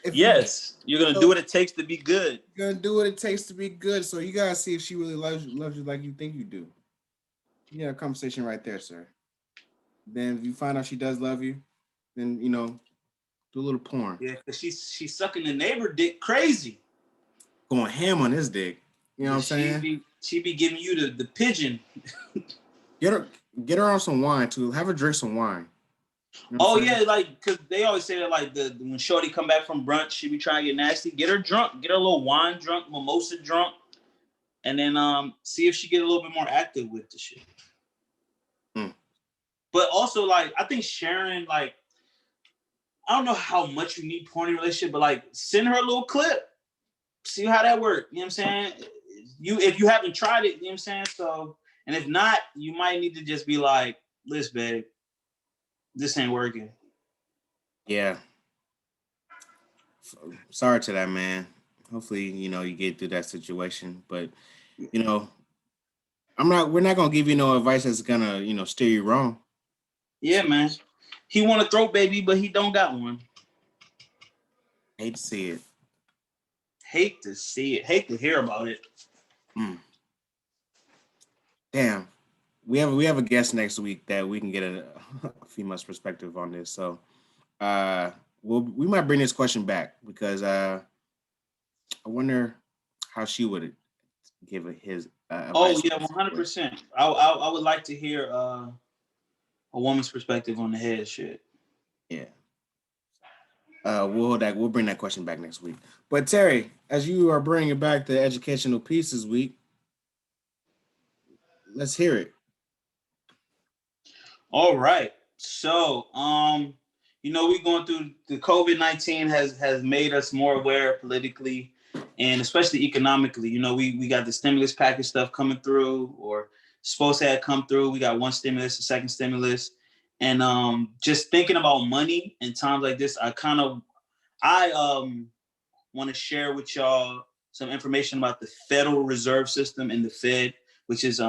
If you Yes, you're gonna do so what it takes to be good. you're gonna do what it takes to be good. So you gotta see if she really loves you like you think you do. Yeah, conversation right there, sir. Then if you find out she does love you, then do a little porn. Yeah, because she's sucking the neighbor dick crazy. Going ham on his dick. You know what I'm saying? She be giving you the pigeon. Get her get her on some wine too. Have her drink some wine. You know Oh yeah, like because they always say that like when Shorty come back from brunch, she be trying to get nasty. Get her drunk, get her a little wine drunk, mimosa drunk, and then see if she get a little bit more active with the shit. But also like I think sharing like I don't know how much you need porn in a relationship, but like send her a little clip, see how that works. You know what I'm saying? If you haven't tried it, you know what I'm saying? So and if not, you might need to just be like, listen, babe, this ain't working. Yeah. Sorry to that, man. Hopefully, you get through that situation. But, we're not gonna give you no advice that's gonna, steer you wrong. Yeah, man. He want a throat baby, but he don't got one. Hate to see it. Hate to see it. Hate to hear about it. Damn. We have a guest next week that we can get a female's perspective on this. So we might bring this question back because I wonder how she would give his oh yeah, 100%. I would like to hear a woman's perspective on the head shit. Yeah. We'll bring that question back next week. But Terry, as you are bringing back the educational piece this week, let's hear it. All right. So, we're going through the COVID-19 has made us more aware politically and especially economically. We got the stimulus package stuff coming through or supposed to have come through. We got one stimulus, a second stimulus. And just thinking about money in times like this, I want to share with y'all some information about the Federal Reserve System and the Fed, which is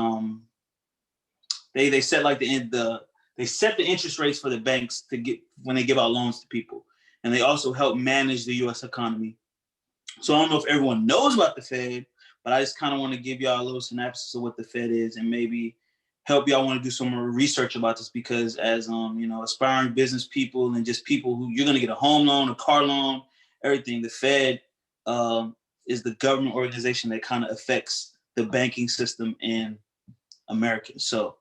they set like they set the interest rates for the banks to get when they give out loans to people, and they also help manage the U.S. economy. So I don't know if everyone knows about the Fed, but I just kind of want to give y'all a little synopsis of what the Fed is and maybe help y'all want to do some more research about this because as aspiring business people and just people who you're going to get a home loan, a car loan, everything. The Fed is the government organization that kind of affects the banking system in America. So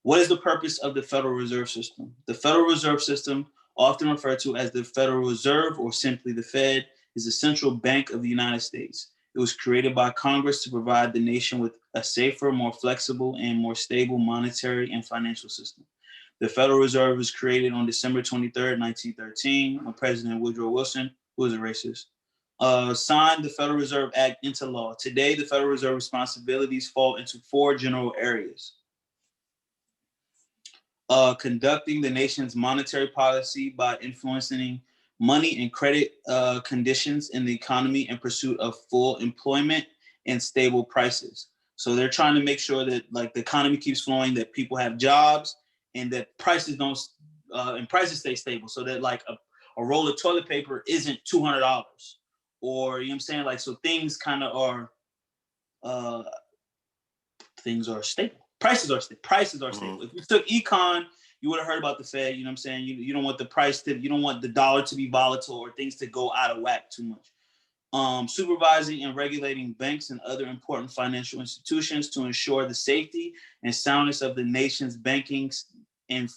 what is the purpose of the Federal Reserve System? The Federal Reserve System, often referred to as the Federal Reserve or simply the Fed, is the central bank of the United States. It was created by Congress to provide the nation with a safer, more flexible, and more stable monetary and financial system. The Federal Reserve was created on December 23rd, 1913, when President Woodrow Wilson, who was a racist, signed the Federal Reserve Act into law. Today, the Federal Reserve responsibilities fall into four general areas. Conducting the nation's monetary policy by influencing money and credit conditions in the economy in pursuit of full employment and stable prices. So they're trying to make sure that like the economy keeps flowing, that people have jobs, and that prices don't and prices stay stable. So that like a roll of toilet paper isn't $200, or you know what I'm saying, like so things kind of are things are stable. Prices are stable. Prices are stable. If you took econ, you would have heard about the Fed. You know what I'm saying? You don't want the price to, you don't want the dollar to be volatile or things to go out of whack too much. Supervising and regulating banks and other important financial institutions to ensure the safety and soundness of the nation's banking and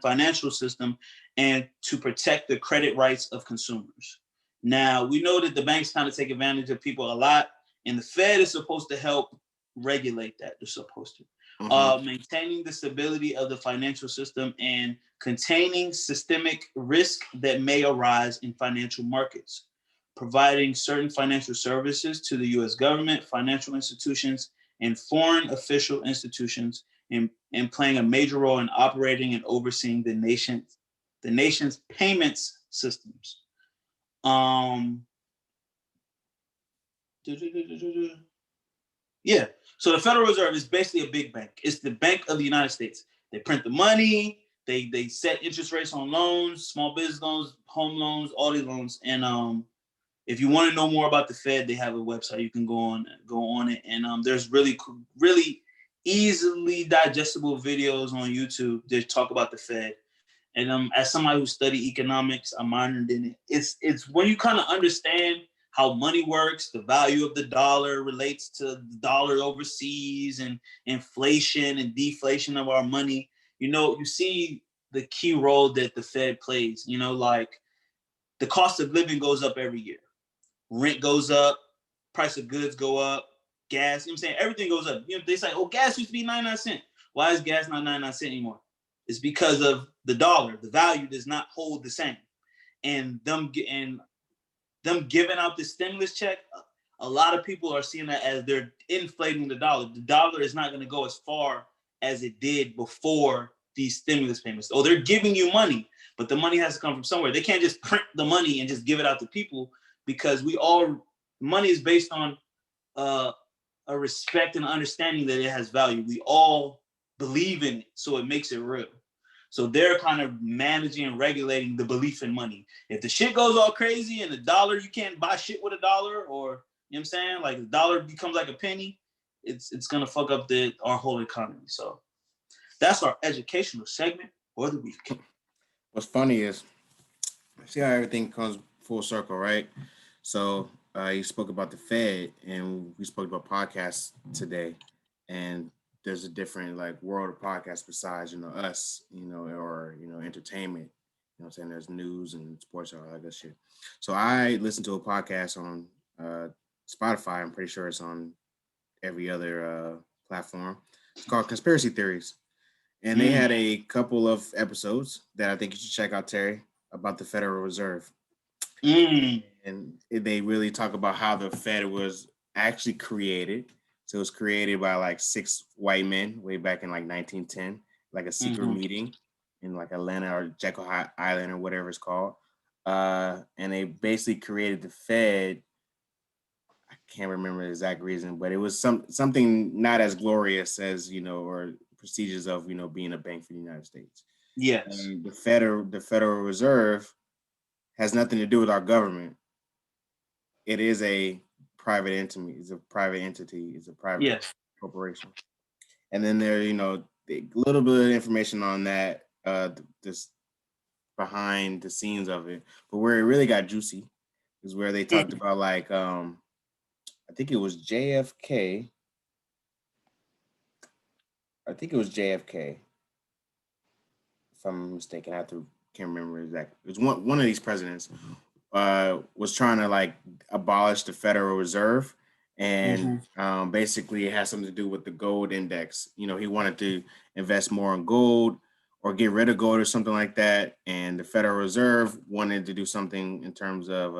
financial system and to protect the credit rights of consumers. Now, we know that the banks kind of take advantage of people a lot, and the Fed is supposed to help regulate that. They're supposed to. Maintaining the stability of the financial system and containing systemic risk that may arise in financial markets, providing certain financial services to the U.S. government, financial institutions, and foreign official institutions, and playing a major role in operating and overseeing the nation's payments systems. Yeah. So the Federal Reserve is basically a big bank. It's the Bank of the United States. They print the money. They set interest rates on loans, small business loans, home loans, all these loans. And if you want to know more about the Fed, they have a website. You can go on it. And there's really easily digestible videos on YouTube that talk about the Fed. And as somebody who studied economics, I minored in it. It's when you kind of understand how money works, the value of the dollar relates to the dollar overseas, and inflation and deflation of our money. You see the key role that the Fed plays. Like the cost of living goes up every year. Rent goes up, price of goods go up, gas, I'm saying? Everything goes up. They say, oh, gas used to be 99 cents. Why is gas not 99 cents anymore? It's because of the dollar. The value does not hold the same. And them giving out the stimulus check, a lot of people are seeing that as they're inflating the dollar. The dollar is not going to go as far as it did before these stimulus payments. Oh, they're giving you money, but the money has to come from somewhere. They can't just print the money and just give it out to people, because money is based on a respect and understanding that it has value. We all believe in it, so it makes it real. So they're kind of managing and regulating the belief in money. If the shit goes all crazy and the dollar, you can't buy shit with a dollar, or you know what I'm saying? Like the dollar becomes like a penny, it's gonna fuck up our whole economy. So that's our educational segment for the week. What's funny is, see how everything comes full circle, right? So you spoke about the Fed, and we spoke about podcasts today, and there's a different like world of podcasts besides us, or entertainment. You know what I'm saying? There's news and sports, all that good shit. So I listened to a podcast on Spotify. I'm pretty sure it's on every other platform. It's called Conspiracy Theories. And they had a couple of episodes that I think you should check out, Terry, about the Federal Reserve. And they really talk about how the Fed was actually created. So it was created by like 6 white men way back in like 1910, like a secret meeting in like Atlanta or Jekyll Island or whatever it's called. And they basically created the Fed. I can't remember the exact reason, but it was something not as glorious as, or prestigious of, being a bank for the United States. Yes. And the Federal Reserve has nothing to do with our government. It is a private entity. It's a private corporation. And then there, a little bit of information on that, just behind the scenes of it. But where it really got juicy is where they talked about like, I think it was JFK. If I'm mistaken, can't remember exactly. It was one of these presidents was trying to like abolish the Federal Reserve, and basically it has something to do with the gold index. He wanted to invest more in gold or get rid of gold or something like that. And the Federal Reserve wanted to do something in terms of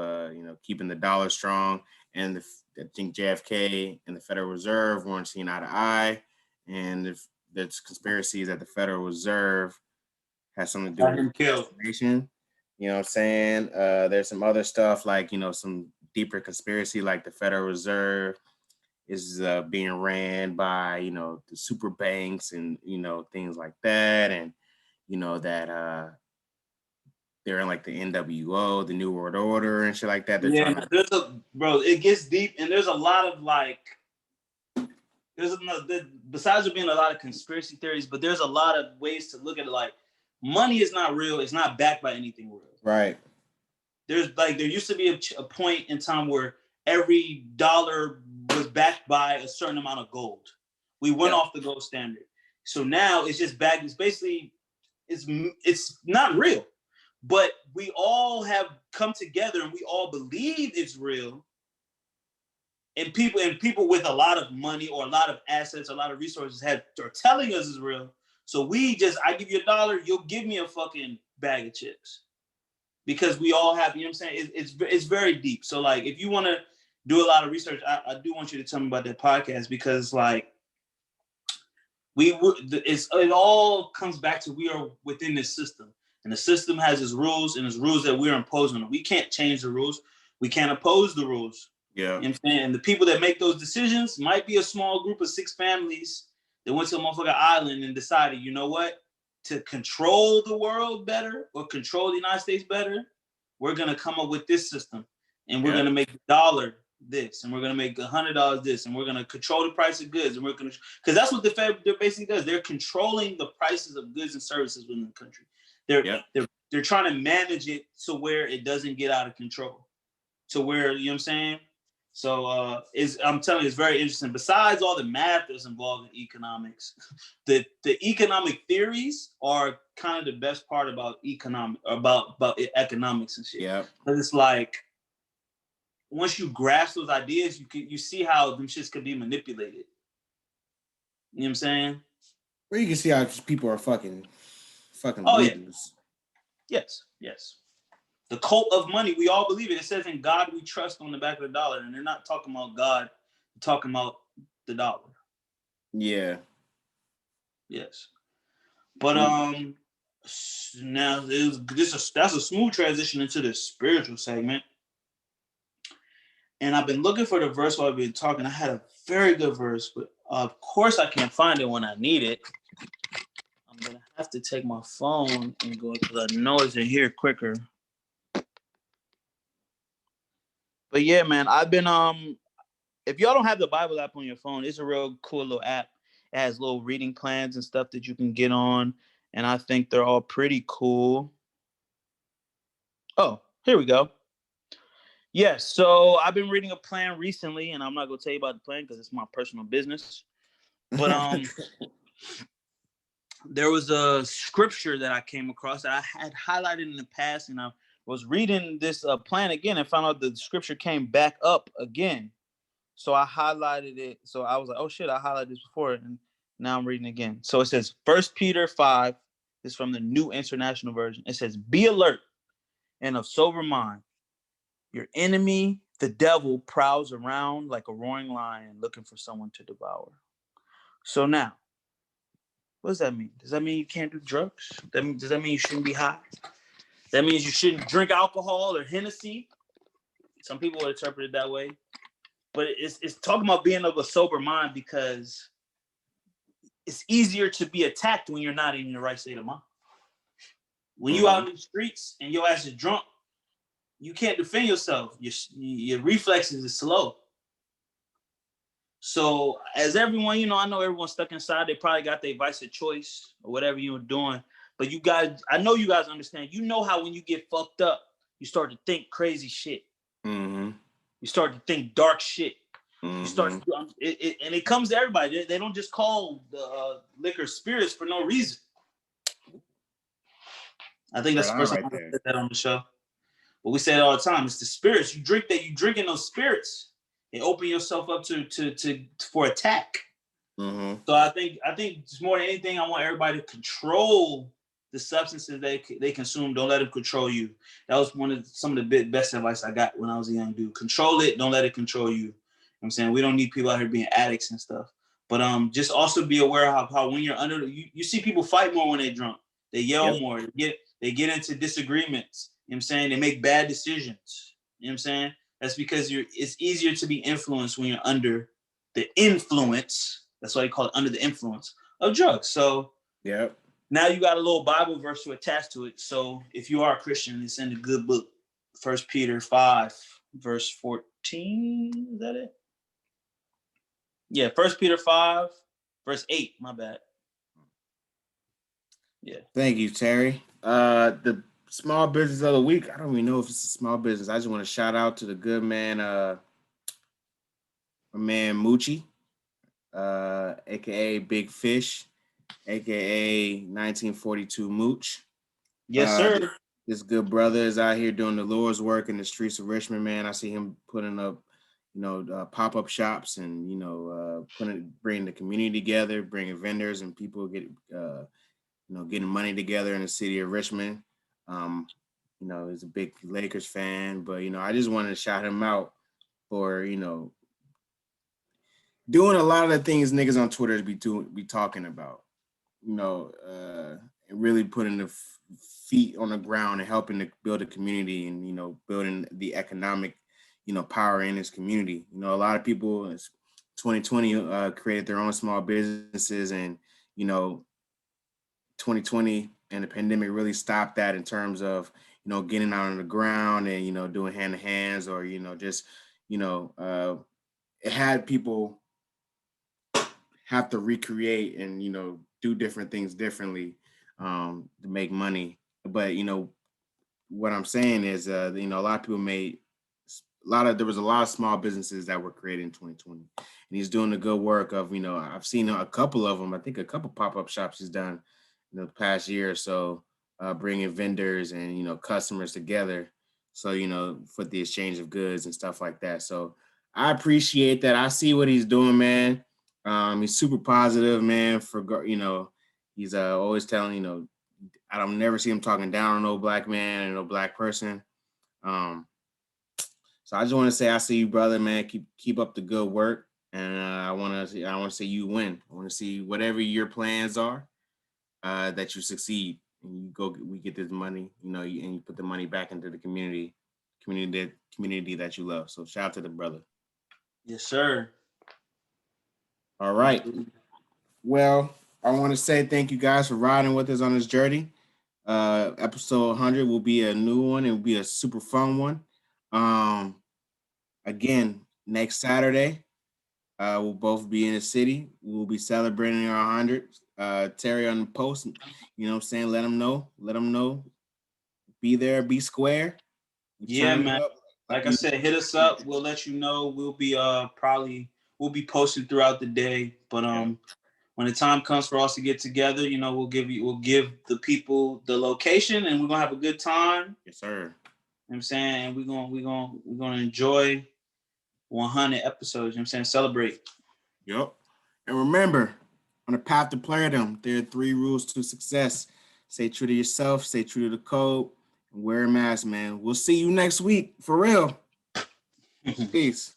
keeping the dollar strong. And I think JFK and the Federal Reserve weren't seeing eye to eye. And if there's conspiracies that the Federal Reserve has something to do with information. You know what I'm saying? There's some other stuff like, some deeper conspiracy, like the Federal Reserve is being ran by, the super banks and, things like that. And, that they're in like the NWO, the New World Order and shit like that. It gets deep, and there's a lot of like, besides there being a lot of conspiracy theories, but there's a lot of ways to look at it. Like, money is not real. It's not backed by anything real. Right. There used to be a point in time where every dollar was backed by a certain amount of gold. We went off the gold standard. So now it's just backed. It's basically, it's not real, but we all have come together and we all believe it's real. And people with a lot of money or a lot of assets, a lot of resources are telling us it's real. So I give you $1, you'll give me a fucking bag of chips. Because we all have, you know what I'm saying? It's very deep. So like, if you want to do a lot of research, I do want you to tell me about that podcast, because like, it all comes back to we are within this system, and the system has its rules and its rules that we're imposing. We can't change the rules. We can't oppose the rules. Yeah. You know what I'm saying? And the people that make those decisions might be a small group of 6 families that went to a motherfucking island and decided, you know what, to control the world better or control the United States better, we're gonna come up with this system, and we're gonna make $1 this, and we're gonna make $100 this, and we're gonna control the price of goods, and we're gonna, because that's what the Fed basically does. They're controlling the prices of goods and services within the country. They're trying to manage it to where it doesn't get out of control, to where, you know what I'm saying. So I'm telling you, it's very interesting. Besides all the math that's involved in economics, the economic theories are kind of the best part about economics and shit. Yeah. But it's like, once you grasp those ideas, you see how them shits could be manipulated. You know what I'm saying? Where you can see how people are fucking leaders. Yes. The cult of money, we all believe it. It says in God we trust on the back of the dollar, and they're not talking about God, they're talking about the dollar. Yeah. Yes. But now that's a smooth transition into the spiritual segment. And I've been looking for the verse while I've been talking. I had a very good verse, but of course I can't find it when I need it. I'm gonna have to take my phone and go because I know it's in here quicker. But yeah, man, I've been if y'all don't have the Bible app on your phone, it's a real cool little app. It has little reading plans and stuff that you can get on, and I think they're all pretty cool. Oh, here we go. Yes, so I've been reading a plan recently, and I'm not gonna tell you about the plan because it's my personal business. But there was a scripture that I came across that I had highlighted in the past, and I was reading this plan again and found out the scripture came back up again. So I highlighted it. So I was like, oh shit, I highlighted this before, and now I'm reading again. So it says 1 Peter 5, this is from the New International Version. It says, be alert and of sober mind. Your enemy, the devil, prowls around like a roaring lion looking for someone to devour. So now, what does that mean? Does that mean you can't do drugs? Does that mean you shouldn't be high? That means you shouldn't drink alcohol or Hennessy? Some people would interpret it that way. But it's talking about being of a sober mind because it's easier to be attacked when you're not in your right state of mind. When you out in the streets and your ass is drunk, you can't defend yourself. Your reflexes is slow. So as everyone, I know everyone's stuck inside. They probably got their vice of choice or whatever you were doing. But you guys, I know you guys understand. You know how when you get fucked up, you start to think crazy shit. Mm-hmm. You start to think dark shit. Mm-hmm. You start to, and it comes to everybody. They don't just call the liquor spirits for no reason. I think that's the first time I said that on the show. But we say it all the time. It's the spirits. You drinking those spirits. They open yourself up for attack. Mm-hmm. So I think more than anything, I want everybody to control the substances they consume. Don't let them control you. That was some of the best advice I got when I was a young dude. Control it. Don't let it control you. You know what I'm saying? We don't need people out here being addicts and stuff. But just also be aware of how when you're under, you see people fight more when they're drunk. They yell more. They get into disagreements. You know what I'm saying? They make bad decisions. You know what I'm saying? That's because it's easier to be influenced when you're under the influence. That's why they call it under the influence of drugs. So now you got a little Bible verse to attach to it. So if you are a Christian, it's in the good book, 1 Peter 5, verse 14. Is that it? Yeah, 1 Peter 5, verse 8. My bad. Yeah. Thank you, Terry. The small business of the week. I don't even know if it's a small business. I just want to shout out to the good man, my man Moochie, aka Big Fish, aka 1942 Mooch. Yes, sir. This good brother is out here doing the Lord's work in the streets of Richmond, man. I see him putting up, pop-up shops and, bringing the community together, bringing vendors and people getting money together in the city of Richmond. He's a big Lakers fan, but, I just wanted to shout him out for, doing a lot of the things niggas on Twitter be talking about, and really putting the feet on the ground and helping to build a community and, building the economic, power in this community. A lot of people, 2020 created their own small businesses, and, 2020 and the pandemic really stopped that in terms of, getting out on the ground and, doing hand to hands or, just, it had people have to recreate and, do different things differently to make money. But, what I'm saying is, a lot of people there was a lot of small businesses that were created in 2020, and he's doing the good work of, I've seen a couple of them. I think a couple pop-up shops he's done in the past year or so, bringing vendors and, customers together. So, for the exchange of goods and stuff like that. So I appreciate that. I see what he's doing, man. He's super positive, man, he's always telling, I don't never see him talking down on no black man and no black person. So I just want to say I see you, brother, man. Keep up the good work, and I want to see you win. I want to see whatever your plans are, that you succeed and we get this money, and you put the money back into the community that you love. So shout out to the brother. Yes, sir. All right. Well, I want to say thank you guys for riding with us on this journey. Episode 100 will be a new one. It will be a super fun one. Again, next Saturday, we'll both be in the city. We'll be celebrating our 100. Terry on the post, what I'm saying? Let them know. Be there, be square. Yeah, man. Like I said, hit us up. We'll let you know. We'll be we'll be posting throughout the day. But when the time comes for us to get together, we'll give the people the location, and we're gonna have a good time. Yes, sir. You know what I'm saying? And we're gonna enjoy 100 episodes. You know what I'm saying? Celebrate. Yep. And remember, on the path to playerdom, there are 3 rules to success. Stay true to yourself, stay true to the code, and wear a mask, man. We'll see you next week. For real. Peace.